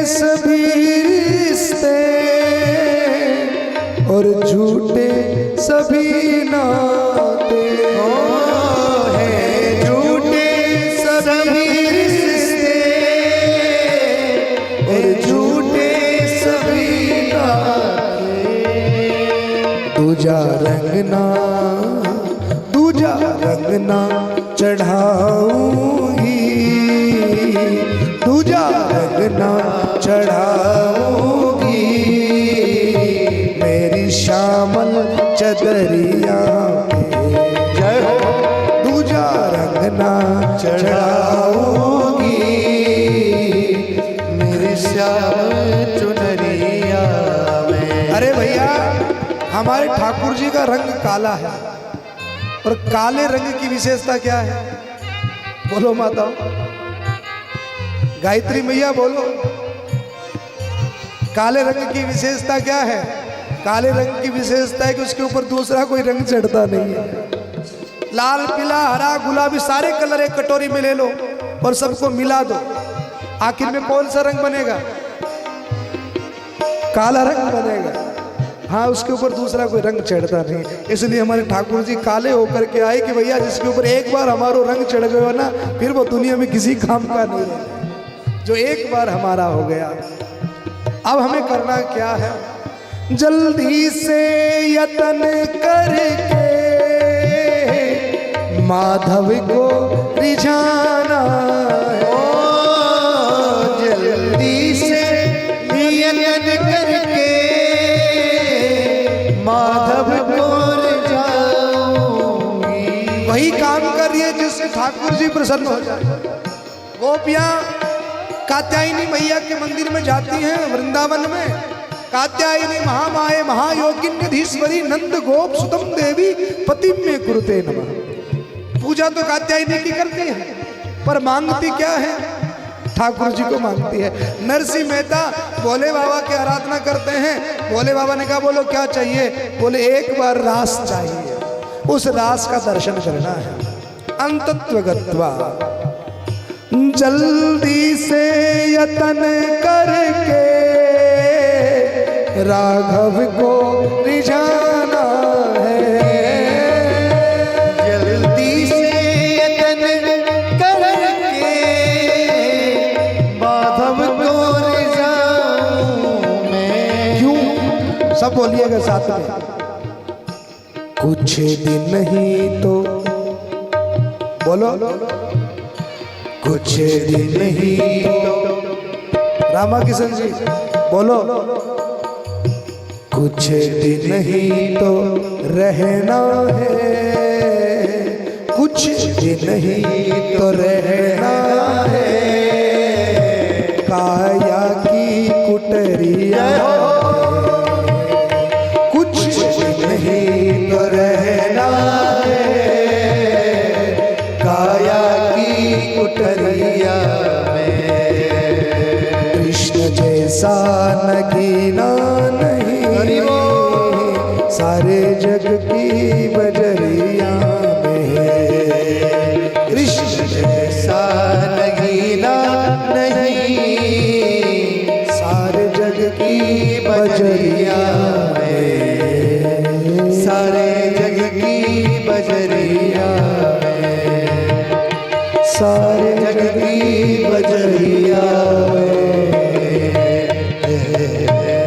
S1: सभी रिश्ते और झूठे सभी नाते,
S2: हैं झूठे सभी रिश्ते और झूठे सभी नाते।
S1: दूजा रंगना चढ़ाऊंगी, दूजा रंगना चढ़ाऊंगी, मेरी श्यामल चदरिया पे।
S2: जय हो।
S1: दूजा रंगना चढ़ाऊंगी,
S2: मेरी श्यामल चुनरिया में।
S1: अरे भैया, हमारे ठाकुर जी का रंग काला है, और काले रंग की विशेषता क्या है? बोलो माताओं, गायत्री मैया बोलो, काले रंग की विशेषता क्या है? काले रंग की विशेषता है कि उसके ऊपर दूसरा कोई रंग चढ़ता नहीं है। लाल, पीला, हरा, गुलाबी सारे कलर एक कटोरी में ले लो और सबको मिला दो, आखिर में कौन सा रंग बनेगा? काला रंग बनेगा। हाँ, उसके ऊपर दूसरा कोई रंग चढ़ता नहीं। इसलिए हमारे ठाकुर जी काले होकर के आए कि भैया जिसके ऊपर एक बार हमारो रंग चढ़ गया ना, फिर वो दुनिया में किसी काम का नहीं है, जो एक बार हमारा हो गया। अब हमें करना क्या है? जल्दी से यतन करके माधव को रिझाना है।
S2: जल्दी से यतन करके माधव को रिझाऊंगी।
S1: वही काम कर रही है जिससे ठाकुर जी प्रसन्न हो जाए। गोपियां कात्यायनी मैया के मंदिर में जाती हैं वृंदावन में। कात्यायनी महामाये महायोगिन्यधीश्वरी नंद गोप सुतम देवी पतिम में कुरुते नमः। पूजा तो कात्यायनी की करती है, पर मांगती क्या है? ठाकुर जी को मांगती है। नरसिंह मेहता भोले बाबा की आराधना करते हैं। भोले बाबा ने कहा, बोलो क्या चाहिए? बोले एक बार रास चाहिए, उस रास का दर्शन करना है। अंतत्व गत्वा जल्दी से यतन करके राघव को रिझाना है।
S2: जल्दी से यतन करके माधव को रिझाऊं मैं।
S1: क्यों? सब बोलिएगा साथ में। कुछ दिन ही तो बोलो, कुछ दिन ही तो रामा किशन जी बोलो, कुछ दिन ही तो रहना है, कुछ दिन ही तो रहना है, काया की कुटरिया, कुछ दिन ही तो रहना है, काया की कुटरिया में। कृष्ण जैसा नगीना नहीं सारे जग की बजरिया में। कृष्ण
S2: जैसा नगीना नहीं
S1: सारे जग की बजरिया में।
S2: सारे जग की बजरिया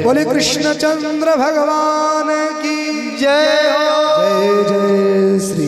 S1: बोले कृष्णचंद्र भगवान की
S2: जय हो।
S1: जय जय श्री